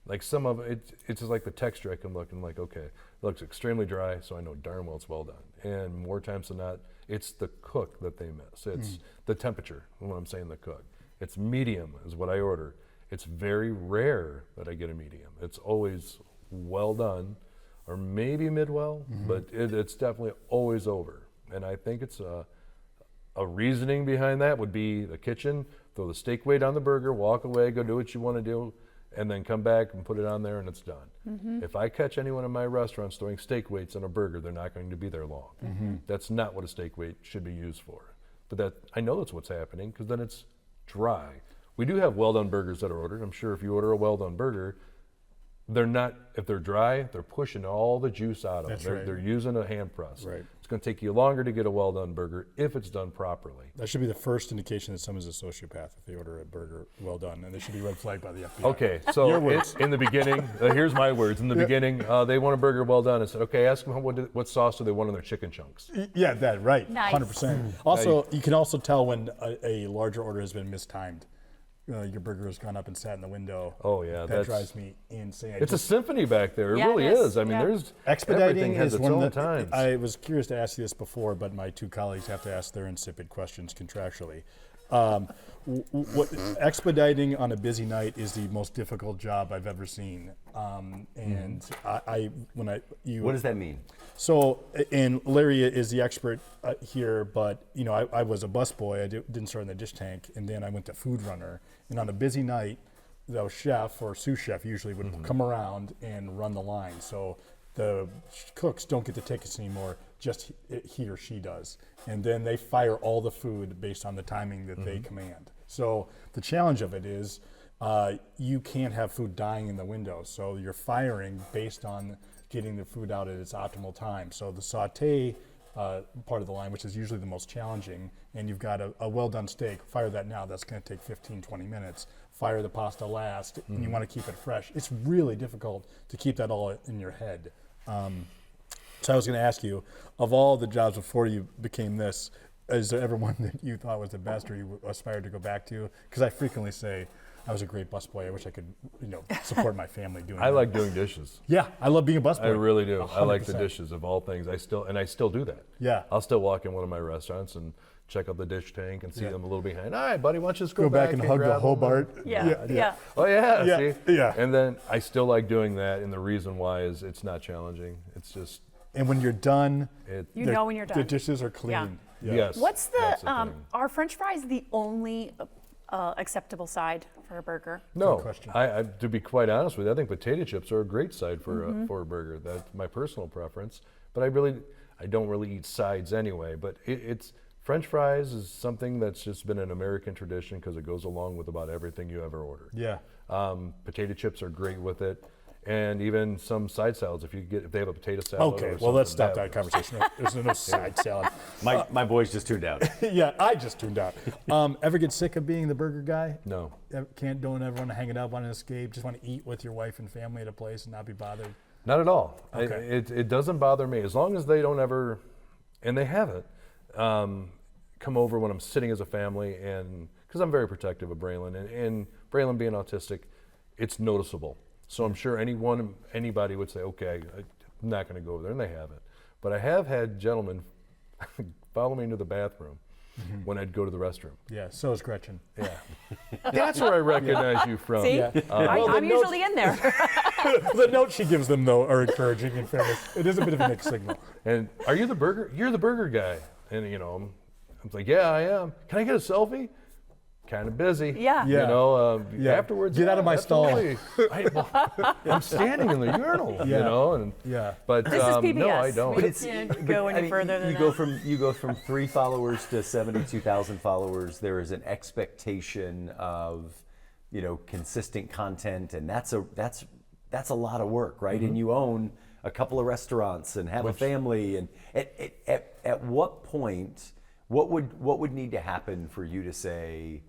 Like some of it, it's just like the texture. I can look and like, okay, it looks extremely dry, so I know darn well it's well done. And more times than not, it's the cook that they miss. It's the temperature, when I'm saying the cook. It's medium is what I order. It's very rare that I get a medium. It's always well done, or maybe mid-well, but it's definitely always over. And I think it's a reasoning behind that would be the kitchen, throw the steak weight on the burger, walk away, go do what you want to do, and then come back and put it on there and it's done. If I catch anyone in my restaurants throwing steak weights on a burger, they're not going to be there long. That's not what a steak weight should be used for. But I know that's what's happening because then it's dry. We do have well-done burgers that are ordered. I'm sure if you order a well-done burger, they're not, if they're dry, they're pushing all the juice out of them. They're using a hand press. Right. It's going to take you longer to get a well-done burger if it's done properly. That should be the first indication that someone's a sociopath if they order a burger well done, and they should be red flagged by the FBI. Okay, so in the beginning, here's my words. In the beginning, they want a burger well done. I said, okay, ask them what sauce do they want on their chicken chunks. Yeah, that right. Nice. 100%. Also, you can also tell when a larger order has been mistimed. Your burger has gone up and sat in the window. Oh yeah, that drives me insane. It's a symphony back there. It Yeah, really it is. is. I mean, there's Expediting has is its one own of the times. I was curious to ask you this before, but my two colleagues have to ask their insipid questions contractually. Expediting on a busy night is the most difficult job I've ever seen. And what does that mean? So, and Larry is the expert here, but I was a busboy. I didn't start in the dish tank, and then I went to food runner. And on a busy night, the chef or sous chef usually would come around and run the line. So the cooks don't get the tickets anymore, just he or she does. And then they fire all the food based on the timing that they command. So the challenge of it is you can't have food dying in the window. So you're firing based on getting the food out at its optimal time. So the saute part of the line, which is usually the most challenging, and you've got a well-done steak, fire that now, that's going to take 15, 20 minutes. Fire the pasta last, and you want to keep it fresh. It's really difficult to keep that all in your head. So I was going to ask you, of all the jobs before you became this, is there ever one that you thought was the best or you aspired to go back to? Because I frequently say, I was a great busboy. I wish I could, support my family doing that. I like doing dishes. Yeah, I love being a busboy. I really do. 100%. I like the dishes of all things. I still do that. Yeah. I'll still walk in one of my restaurants and check out the dish tank and see them a little behind. All right, buddy, why don't you just go back and hug the grab Hobart. them? Yeah. Oh yeah, Yeah, see? yeah. And then I still like doing that, and the reason why is it's not challenging. It's just And when you're done, You know when you're done. The dishes are clean. Yeah. yes. What's that's the, thing. are French fries the only acceptable side for a burger? No, question. I to be quite honest with you, I think potato chips are a great side for a burger. That's my personal preference. But I don't really eat sides anyway. But it's French fries is something that's just been an American tradition because it goes along with about everything you ever order. Yeah. Potato chips are great with it, and even some side salads. If they have a potato salad. Okay, or well, let's something, stop that conversation. There's no side salad. My boys just tuned out. Yeah, I just tuned out. Ever get sick of being the burger guy? No. Don't ever want to hang it up, want to escape, just want to eat with your wife and family at a place and not be bothered? Not at all. Okay. It doesn't bother me as long as they don't ever, and they haven't, come over when I'm sitting as a family, and because I'm very protective of Braylon, and Braylon being autistic, it's noticeable. So I'm sure anybody would say, okay, not going to go over there, and they haven't. But I have had gentlemen follow me into the bathroom when I'd go to the restroom. Yeah, so is Gretchen. Yeah. That's where I recognize you from. See? I'm usually in there. The notes she gives them, though, are encouraging, in fairness. It is a bit of a mixed signal. And are you the burger? You're the burger guy. And, you know, I'm like, yeah, I am. Can I get a selfie? Kind of busy. Yeah. You know, afterwards. Get out of my stall. I'm standing in the urinal, you know. And, but this is PBS. no, I don't. We can't go any further than that. You go from 3 followers to 72,000 followers. There is an expectation of, you know, consistent content, and that's a lot of work, right? And you own a couple of restaurants and have a family. And at what point, what would need to happen for you to say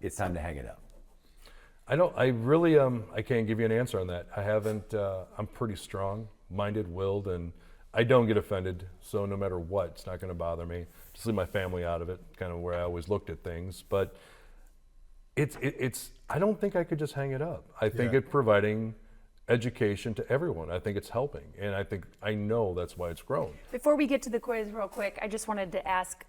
it's time to hang it up? I really I can't give you an answer on that. I haven't. I'm pretty strong-minded, willed, and I don't get offended. So no matter what, it's not going to bother me. Just leave my family out of it. Kind of where I always looked at things. But it's. I don't think I could just hang it up. I think it's providing education to everyone. I think it's helping, and I know that's why it's grown. Before we get to the quiz real quick, I just wanted to ask,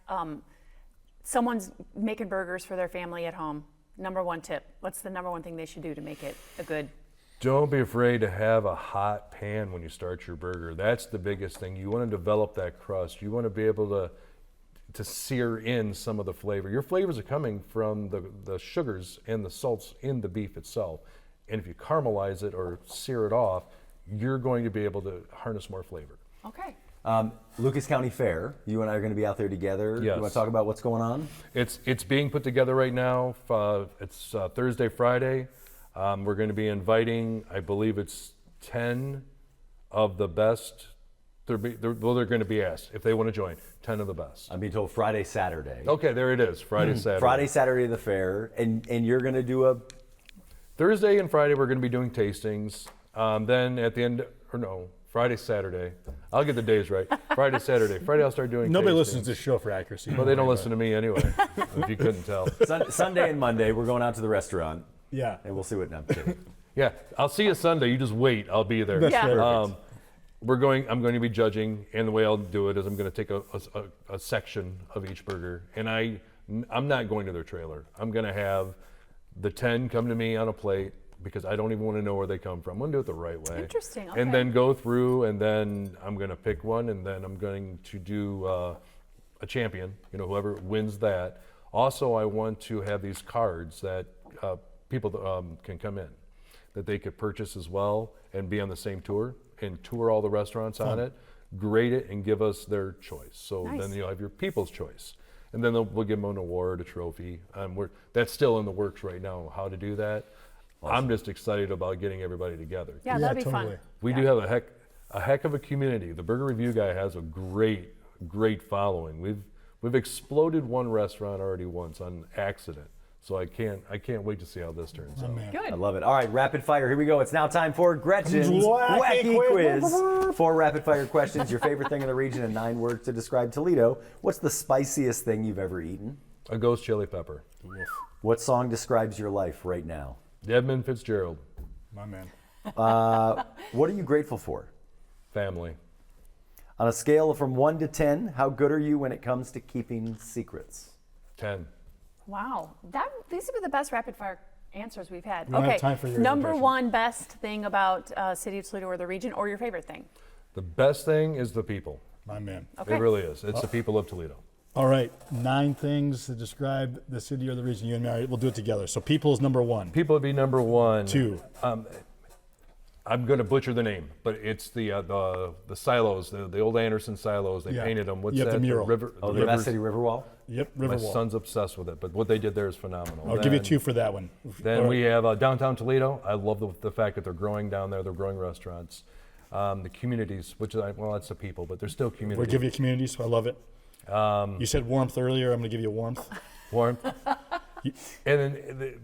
someone's making burgers for their family at home. Number one tip. What's the number one thing they should do to make it a good? Don't be afraid to have a hot pan when you start your burger. That's the biggest thing. You want to develop that crust. You want to be able to sear in some of the flavor. Your flavors are coming from the sugars and the salts in the beef itself. And if you caramelize it or sear it off, you're going to be able to harness more flavor. Okay. Lucas County Fair, you and I are going to be out there together. Yes. You want to talk about what's going on? It's being put together right now. It's Thursday, Friday. We're going to be inviting, I believe it's 10 of the best. They're going to be asked if they want to join. 10 of the best. I'm being told Friday, Saturday. Okay, there it is. Friday, Saturday. Friday, Saturday, the fair, and you're going to do a. Thursday and Friday we're going to be doing tastings. Then at the end, or no, Friday, Saturday. I'll get the days right. Friday, Saturday. Friday I'll start doing Nobody tastings. listens to this show for accuracy. Well, they don't listen to me anyway, if you couldn't tell. Sunday and Monday, we're going out to the restaurant. Yeah. And we'll see what I'm kidding. Yeah, I'll see you Sunday. You just wait. I'll be there. That's perfect. I'm going to be judging, and the way I'll do it is I'm going to take a section of each burger, and I'm not going to their trailer. I'm going to have the 10 come to me on a plate, because I don't even want to know where they come from. I'm going to do it the right way. Interesting. Okay. And then go through, and then I'm going to pick one, and then I'm going to do a champion, you know, whoever wins that. Also, I want to have these cards that people can come in, that they could purchase as well and be on the same tour and tour all the restaurants on it, grade it, and give us their choice. So then you'll have your people's choice. And then we'll give them an award, a trophy. That's still in the works right now, how to do that. Awesome. I'm just excited about getting everybody together. Yeah, that'd be fun. We do have a heck of a community. The Burger Review guy has a great following. We've exploded one restaurant already once on accident. So I can't wait to see how this turns out. Good. I love it. All right, rapid fire. Here we go. It's now time for Gretchen's wacky quiz. 4 rapid fire questions. Your favorite thing in the region and 9 words to describe Toledo. What's the spiciest thing you've ever eaten? A ghost chili pepper. What song describes your life right now? Edmund Fitzgerald. My man. What are you grateful for? Family. On a scale from 1 to 10, how good are you when it comes to keeping secrets? 10. Wow, these have been the best rapid fire answers we've had. We don't have time for your number invitation. one best thing about City of Toledo or the region, or your favorite thing? The best thing is the people. My man. Okay. It really is. It's the people of Toledo. All right, 9 things to describe the city or the region. You and me, we'll do it together. So people is number 1. People would be number 1. 2. I'm going to butcher the name, but it's the silos, the old Anderson silos. They painted them. What's that? The mural. The Mass City Riverwall? Yep, My Riverwall. son's obsessed with it, but what they did there is phenomenal. I'll give you 2 for that one. Then we have downtown Toledo. I love the fact that they're growing down there. They're growing restaurants. The communities, which is, well, it's the people, but they're still communities. We'll give you communities, so I love it. You said warmth earlier. I'm going to give you warmth. Warmth. And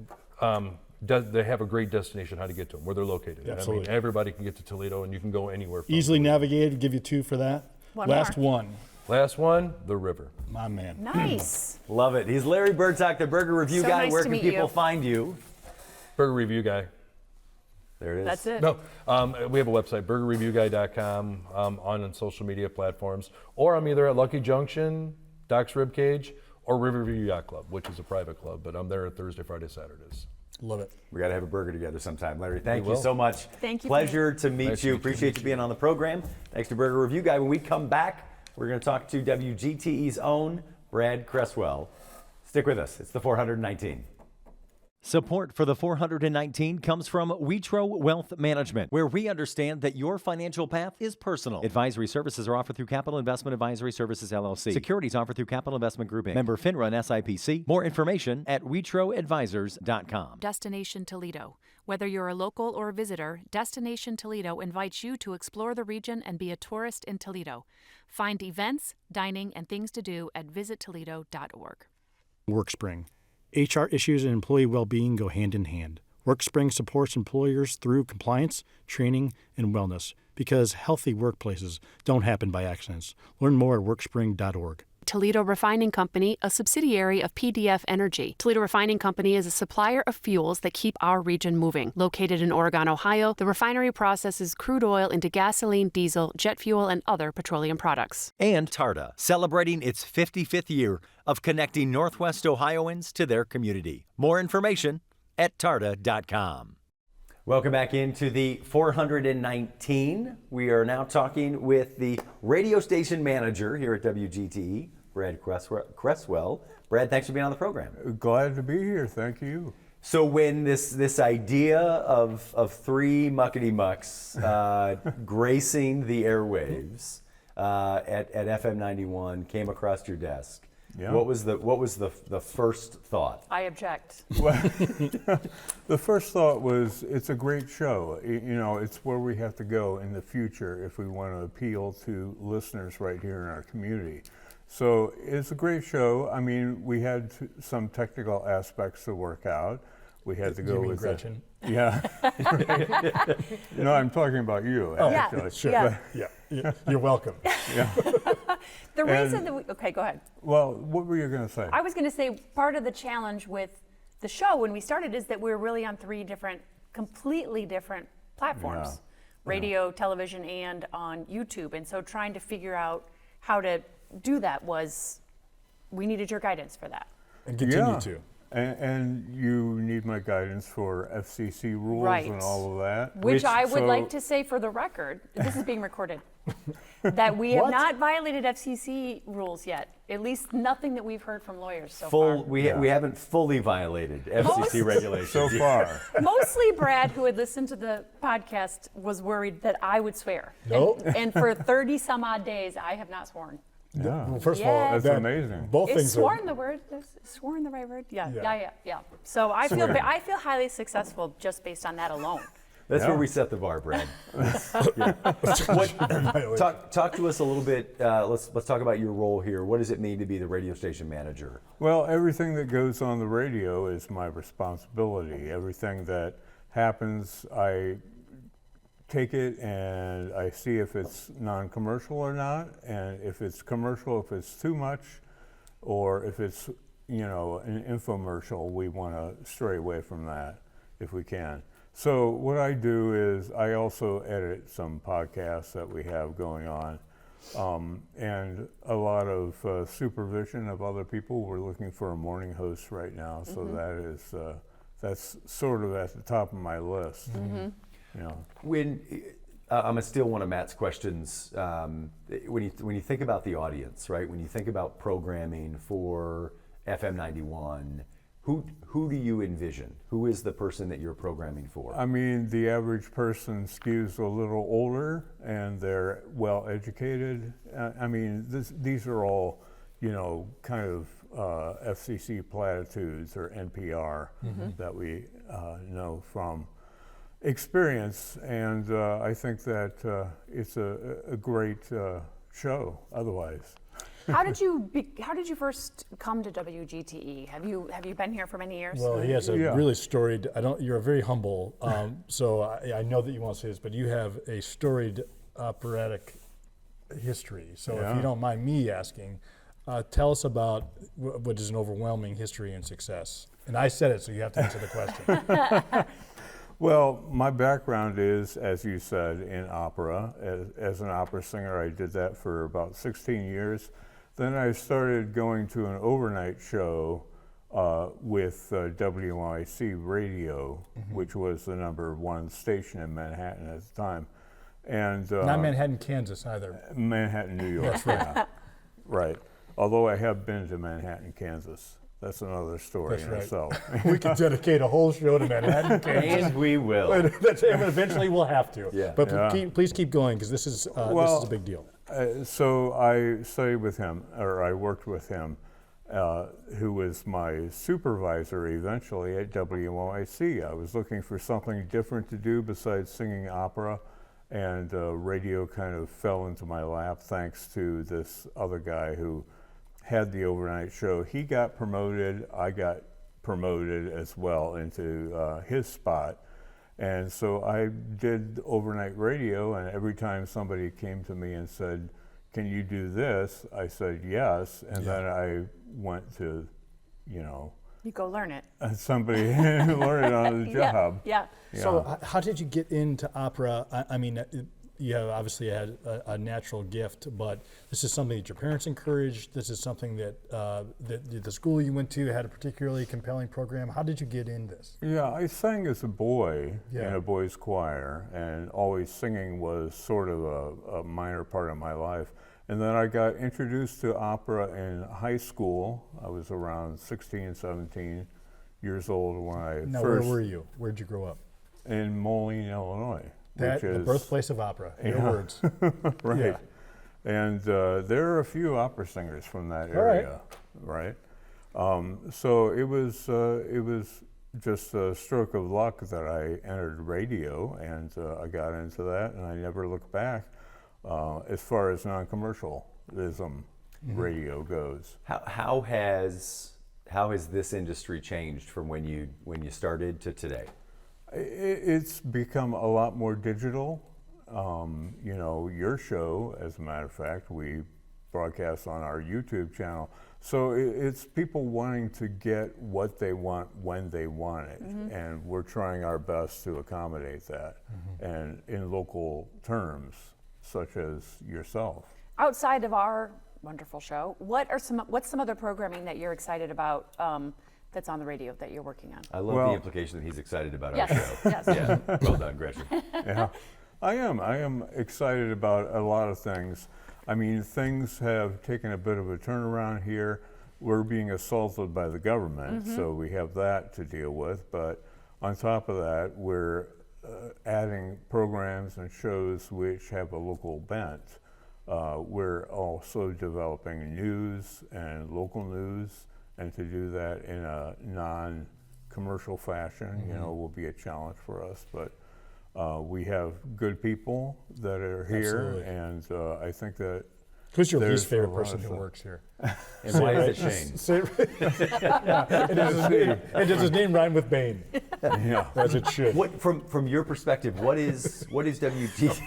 then they have a great destination how to get to them, where they're located. Absolutely. I mean, everybody can get to Toledo, and you can go anywhere. From Easily Toledo. navigated. Give you 2 for that. Last one. Last one, the river. My man. Nice. Love it. He's Larry Birdsach, the Burger Review So guy. nice Where to can meet people you. find you? Burger Review guy. There it is. That's it. No, we have a website, burgerreviewguy.com, on social media platforms, or I'm either at Lucky Junction, Doc's Ribcage, or Riverview Yacht Club, which is a private club, but I'm there Thursday, Friday, Saturdays. Love it. We got to have a burger together sometime. Larry, thank We you will. so much. Thank you. Pleasure to meet Nice you. to meet Appreciate you being on the program. Thanks to Burger Review Guy. When we come back, we're going to talk to WGTE's own Brad Cresswell. Stick with us. It's the 419. Support for the 419 comes from Witro Wealth Management, where we understand that your financial path is personal. Advisory services are offered through Capital Investment Advisory Services, LLC. Securities offered through Capital Investment Group, Inc. Member FINRA and SIPC. More information at WitroAdvisors.com. Destination Toledo. Whether you're a local or a visitor, Destination Toledo invites you to explore the region and be a tourist in Toledo. Find events, dining, and things to do at visittoledo.org. WorkSpring. HR issues and employee well-being go hand in hand. WorkSpring supports employers through compliance, training, and wellness because healthy workplaces don't happen by accidents. Learn more at workspring.org. Toledo Refining Company, a subsidiary of PDF Energy. Toledo Refining Company is a supplier of fuels that keep our region moving. Located in Oregon, Ohio, the refinery processes crude oil into gasoline, diesel, jet fuel, and other petroleum products. And TARTA, celebrating its 55th year of connecting Northwest Ohioans to their community. More information at tarta.com. Welcome back into the 419. We are now talking with the radio station manager here at WGTE, Brad Cresswell. Brad, thanks for being on the program. Glad to be here. Thank you. So when this idea of three muckety mucks gracing the airwaves at FM 91 came across your desk, yeah. What was the first thought? I object. Well, the first thought was it's a great show. You know, it's where we have to go in the future if we want to appeal to listeners right here in our community. So it's a great show. I mean, we had some technical aspects to work out. We had to go you mean with Gretchen. Yeah. No, I'm talking about you. Oh, actually. yeah, sure. Yeah, you're welcome. Yeah. The reason that okay, go ahead. Well, what were you going to say? I was going to say part of the challenge with the show when we started is that we're really on three completely different platforms. Yeah. Radio, television, and on YouTube. And so trying to figure out how to do that we needed your guidance for that. And continue to. And you need my guidance for FCC rules Right. and all of that. Which I would like to say for the record, this is being recorded, that we have not violated FCC rules yet. At least nothing that we've heard from lawyers so far. We haven't fully violated FCC regulations so far. Mostly Brad, who had listened to the podcast, was worried that I would swear. Nope. And for 30 some odd days, I have not sworn. Yeah. Well, first of all, Yes. That's amazing. Both Is things sworn are. the word? Is sworn the right word? Yeah. Yeah. So I feel highly successful just based on that alone. That's where we set the bar, Brad. Talk to us a little bit. Let's talk about your role here. What does it mean to be the radio station manager? Well, everything that goes on the radio is my responsibility. Everything that happens, I take it and I see if it's non-commercial or not, and if it's commercial, if it's too much, or if it's an infomercial, we want to stray away from that if we can. So what I do is I also edit some podcasts that we have going on, and a lot of supervision of other people. We're looking for a morning host right now, so that's sort of at the top of my list. When I'm gonna steal one of Matt's questions. When you think about the audience, right? When you think about programming for FM 91, who do you envision? Who is the person that you're programming for? I mean, the average person skews a little older, and they're well educated. I mean, these are all, kind of FCC platitudes or NPR that we know from experience, and I think that it's a great show otherwise. How did you first come to WGTE? Have you been here for many years? Well, he has a really storied. You're very humble, so I know that you won't say this, but you have a storied operatic history. So if you don't mind me asking, tell us about what is an overwhelming history and success. And I said it, so you have to answer the question. Well, my background is, as you said, in opera. As an opera singer, I did that for about 16 years. Then I started going to an overnight show with WGTE Radio, which was the #1 station in Manhattan at the time. And not Manhattan, Kansas either. Manhattan, New York. That's right. Yeah. Right. Although I have been to Manhattan, Kansas. That's another story That's in right. itself. We could dedicate a whole show to Manhattan, Kansas. And we will. And eventually we'll have to. Yeah. But Yeah. please keep going, because this is a big deal. So I studied with him, or I worked with him, who was my supervisor eventually at WGTE. I was looking for something different to do besides singing opera, and radio kind of fell into my lap thanks to this other guy who had the overnight show. He got promoted, I got promoted as well into his spot. And so I did overnight radio, and every time somebody came to me and said, "Can you do this?" I said yes, and then I went to, You go learn it. somebody who learned it on the job. Yeah. So how did you get into opera? I mean, you have obviously had a natural gift, but this is something that your parents encouraged. This is something that the school you went to had a particularly compelling program. How did you get in this? Yeah, I sang as a boy Yeah. in a boys' choir, and always singing was sort of a minor part of my life. And then I got introduced to opera in high school. I was around 16, 17 years old when I Now, first... where were you? Where'd you grow up? In Moline, Illinois. That, which the is, birthplace of opera. Your Yeah. words. Right. Yeah. And there are a few opera singers from that All right. area, right? So it was just a stroke of luck that I entered radio, and I got into that, and I never looked back as far as non-commercialism radio goes. How has this industry changed from when you started to today? It's become a lot more digital. Your show, as a matter of fact, we broadcast on our YouTube channel. So it's people wanting to get what they want when they want it. And we're trying our best to accommodate that. And in local terms, such as yourself. Outside of our wonderful show, what's some other programming that you're excited about that's on the radio that you're working on? I love the implication that he's excited about Yes, our show. yes. Yeah, well done, Gretchen. Yeah, I am excited about a lot of things. I mean, things have taken a bit of a turnaround here. We're being assaulted by the government, so we have that to deal with. But on top of that, we're adding programs and shows which have a local bent. We're also developing news and local news, and to do that in a non-commercial fashion, will be a challenge for us. But we have good people that are here, and I think that Who's your there's least favorite a lot person of who stuff. works here? And why is it Shane? And does his name rhyme with Bane? Yeah. As it should. What from your perspective, what is WGTE's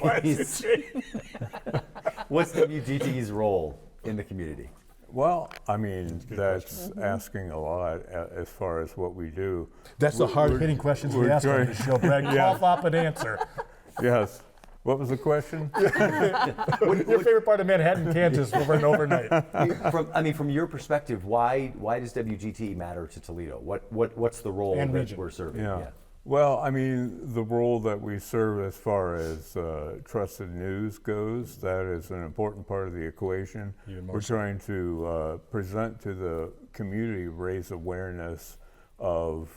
what's WGTE's role in the community? Well, I mean, that's asking a lot as far as what we do. That's the hard-hitting questions we ask on this show, Brad. Cough up an answer. Yes. What was the question? Your favorite part of Manhattan, Kansas, for an overnight? From your perspective, why does WGTE matter to Toledo? What's the role And that region. we're serving? Yeah. Well, I mean, the role that we serve as far as trusted news goes, that is an important part of the equation. We're trying to present to the community, raise awareness of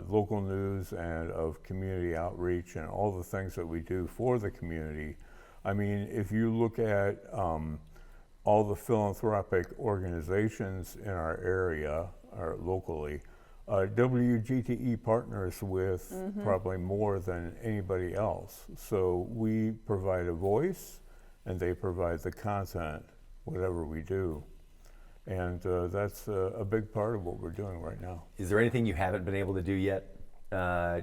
local news and of community outreach and all the things that we do for the community. I mean, if you look at all the philanthropic organizations in our area or locally, WGTE partners with probably more than anybody else. So we provide a voice and they provide the content, whatever we do. And that's a big part of what we're doing right now. Is there anything you haven't been able to do yet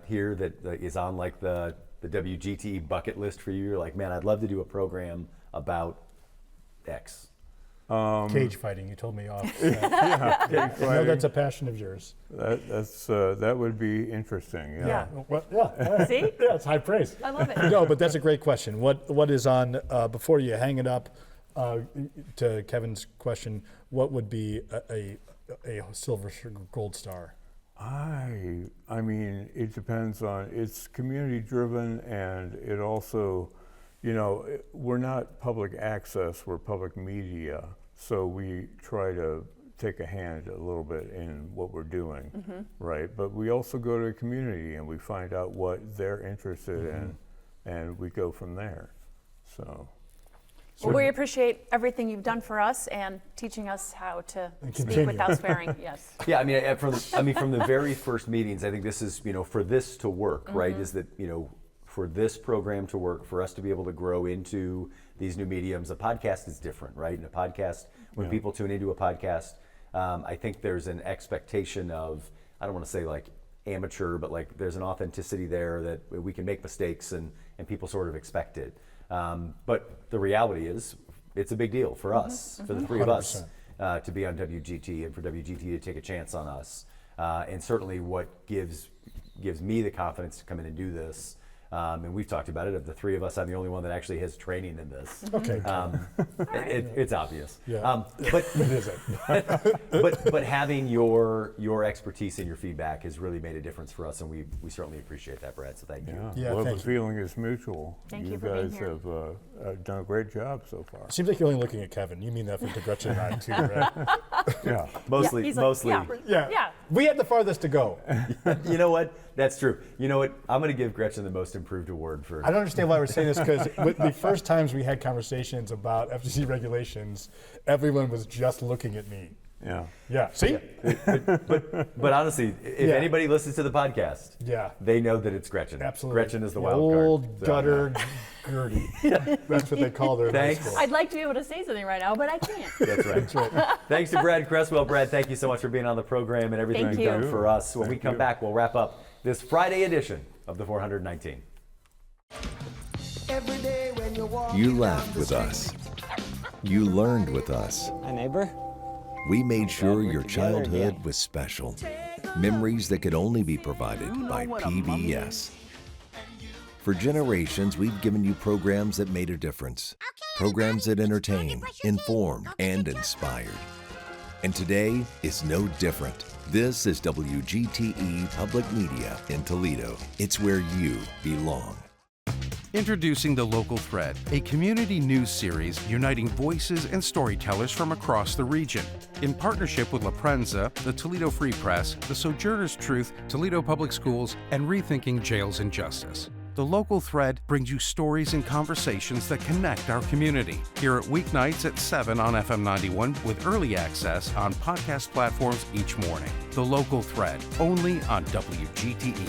here that is on like the WGTE bucket list for you? You're like, man, I'd love to do a program about X. Cage fighting, you told me off. Yeah, cage I know fighting. that's a passion of yours. That would be interesting. Yeah. Well, yeah. See? Yeah, it's high praise. I love it. No, but that's a great question. What is on, before you hang it up, to Kevin's question, what would be a silver gold star? I mean, it depends on, it's community driven, and it also, we're not public access, we're public media, so we try to take a hand a little bit in what we're doing, right? But we also go to the community and we find out what they're interested in, and we go from there. So. Well, we appreciate everything you've done for us and teaching us how to speak without swearing. Yes. Yeah, I mean, from the very first meetings, I think this is, for this to work, right? Is that, for this program to work, for us to be able to grow into these new mediums, a podcast is different, right? And a podcast, when people tune into a podcast, I think there's an expectation of, I don't want to say like amateur, but like there's an authenticity there that we can make mistakes and people sort of expect it. But the reality is, it's a big deal for us, for the three of us, to be on WGTE and for WGTE to take a chance on us. And certainly what gives me the confidence to come in and do this, and we've talked about it, of the three of us, I'm the only one that actually has training in this. Okay. It's obvious. Yeah. But it isn't. but having your expertise and your feedback has really made a difference for us, and we certainly appreciate that, Brad, so thank you. Yeah, well, the feeling is mutual. Thank you for being guys here. have done a great job so far. Seems like you're only looking at Kevin. You mean that for Gretchen and I too, right? Yeah. Mostly. Yeah. We had the farthest to go. You know what? That's true. You know what? I'm going to give Gretchen the most improved award for. I don't understand why we're saying this, because the first times we had conversations about FCC regulations, everyone was just looking at me. Yeah. Yeah. See? But honestly, if anybody listens to the podcast, they know that it's Gretchen. Absolutely. Gretchen is the wild card. Old gutter Gertie. That's what they call her. Thanks. I'd like to be able to say something right now, but I can't. That's right. That's right. Thanks to Brad Cresswell. Brad, thank you so much for being on the program and everything Thank you've done you. for us. When we come back, we'll wrap up this Friday edition of the 419. You laughed with us. You learned with us. Hi, neighbor. We made sure your childhood was special. Memories that could only be provided by PBS. For generations, we've given you programs that made a difference. Programs that entertain, inform, and inspired. And today is no different. This is WGTE Public Media in Toledo. It's where you belong. Introducing The Local Thread, a community news series uniting voices and storytellers from across the region. In partnership with La Prensa, the Toledo Free Press, the Sojourner's Truth, Toledo Public Schools, and Rethinking Jails and Justice. The Local Thread brings you stories and conversations that connect our community. Hear it weeknights at 7 on FM 91 with early access on podcast platforms each morning. The Local Thread, only on WGTE.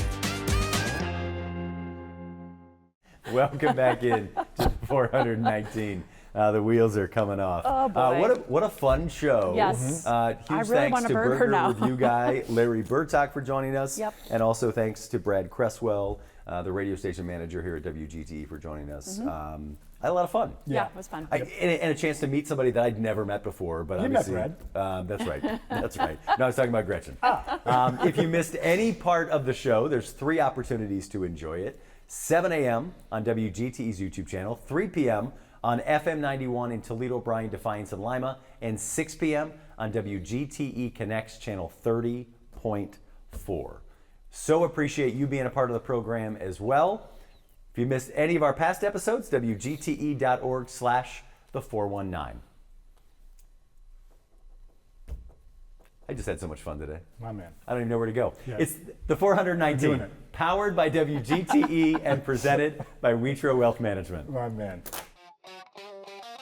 Welcome back in to 419. The wheels are coming off. Oh, boy. What a fun show. Yes. Huge I really thanks want a to burger Burger now. Review guy Larry Burtok for joining us. Yep. And also thanks to Brad Cresswell, the radio station manager here at WGTE, for joining us. I had a lot of fun. Yeah, it was fun. And a chance to meet somebody that I'd never met before. But You met obviously, Brad. That's right. That's right. No, I was talking about Gretchen. If you missed any part of the show, there's 3 opportunities to enjoy it. 7 a.m. on WGTE's YouTube channel, 3 p.m. on FM 91 in Toledo, Bryan, Defiance, and Lima, and 6 p.m. on WGTE Connects channel 30.4. So appreciate you being a part of the program as well. If you missed any of our past episodes, WGTE.org/the419. I just had so much fun today. My man. I don't even know where to go. Yeah. It's the 419, powered by WGTE and presented by Witro Wealth Management. My man.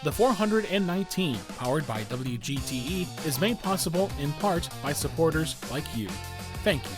The 419, powered by WGTE, is made possible in part by supporters like you. Thank you.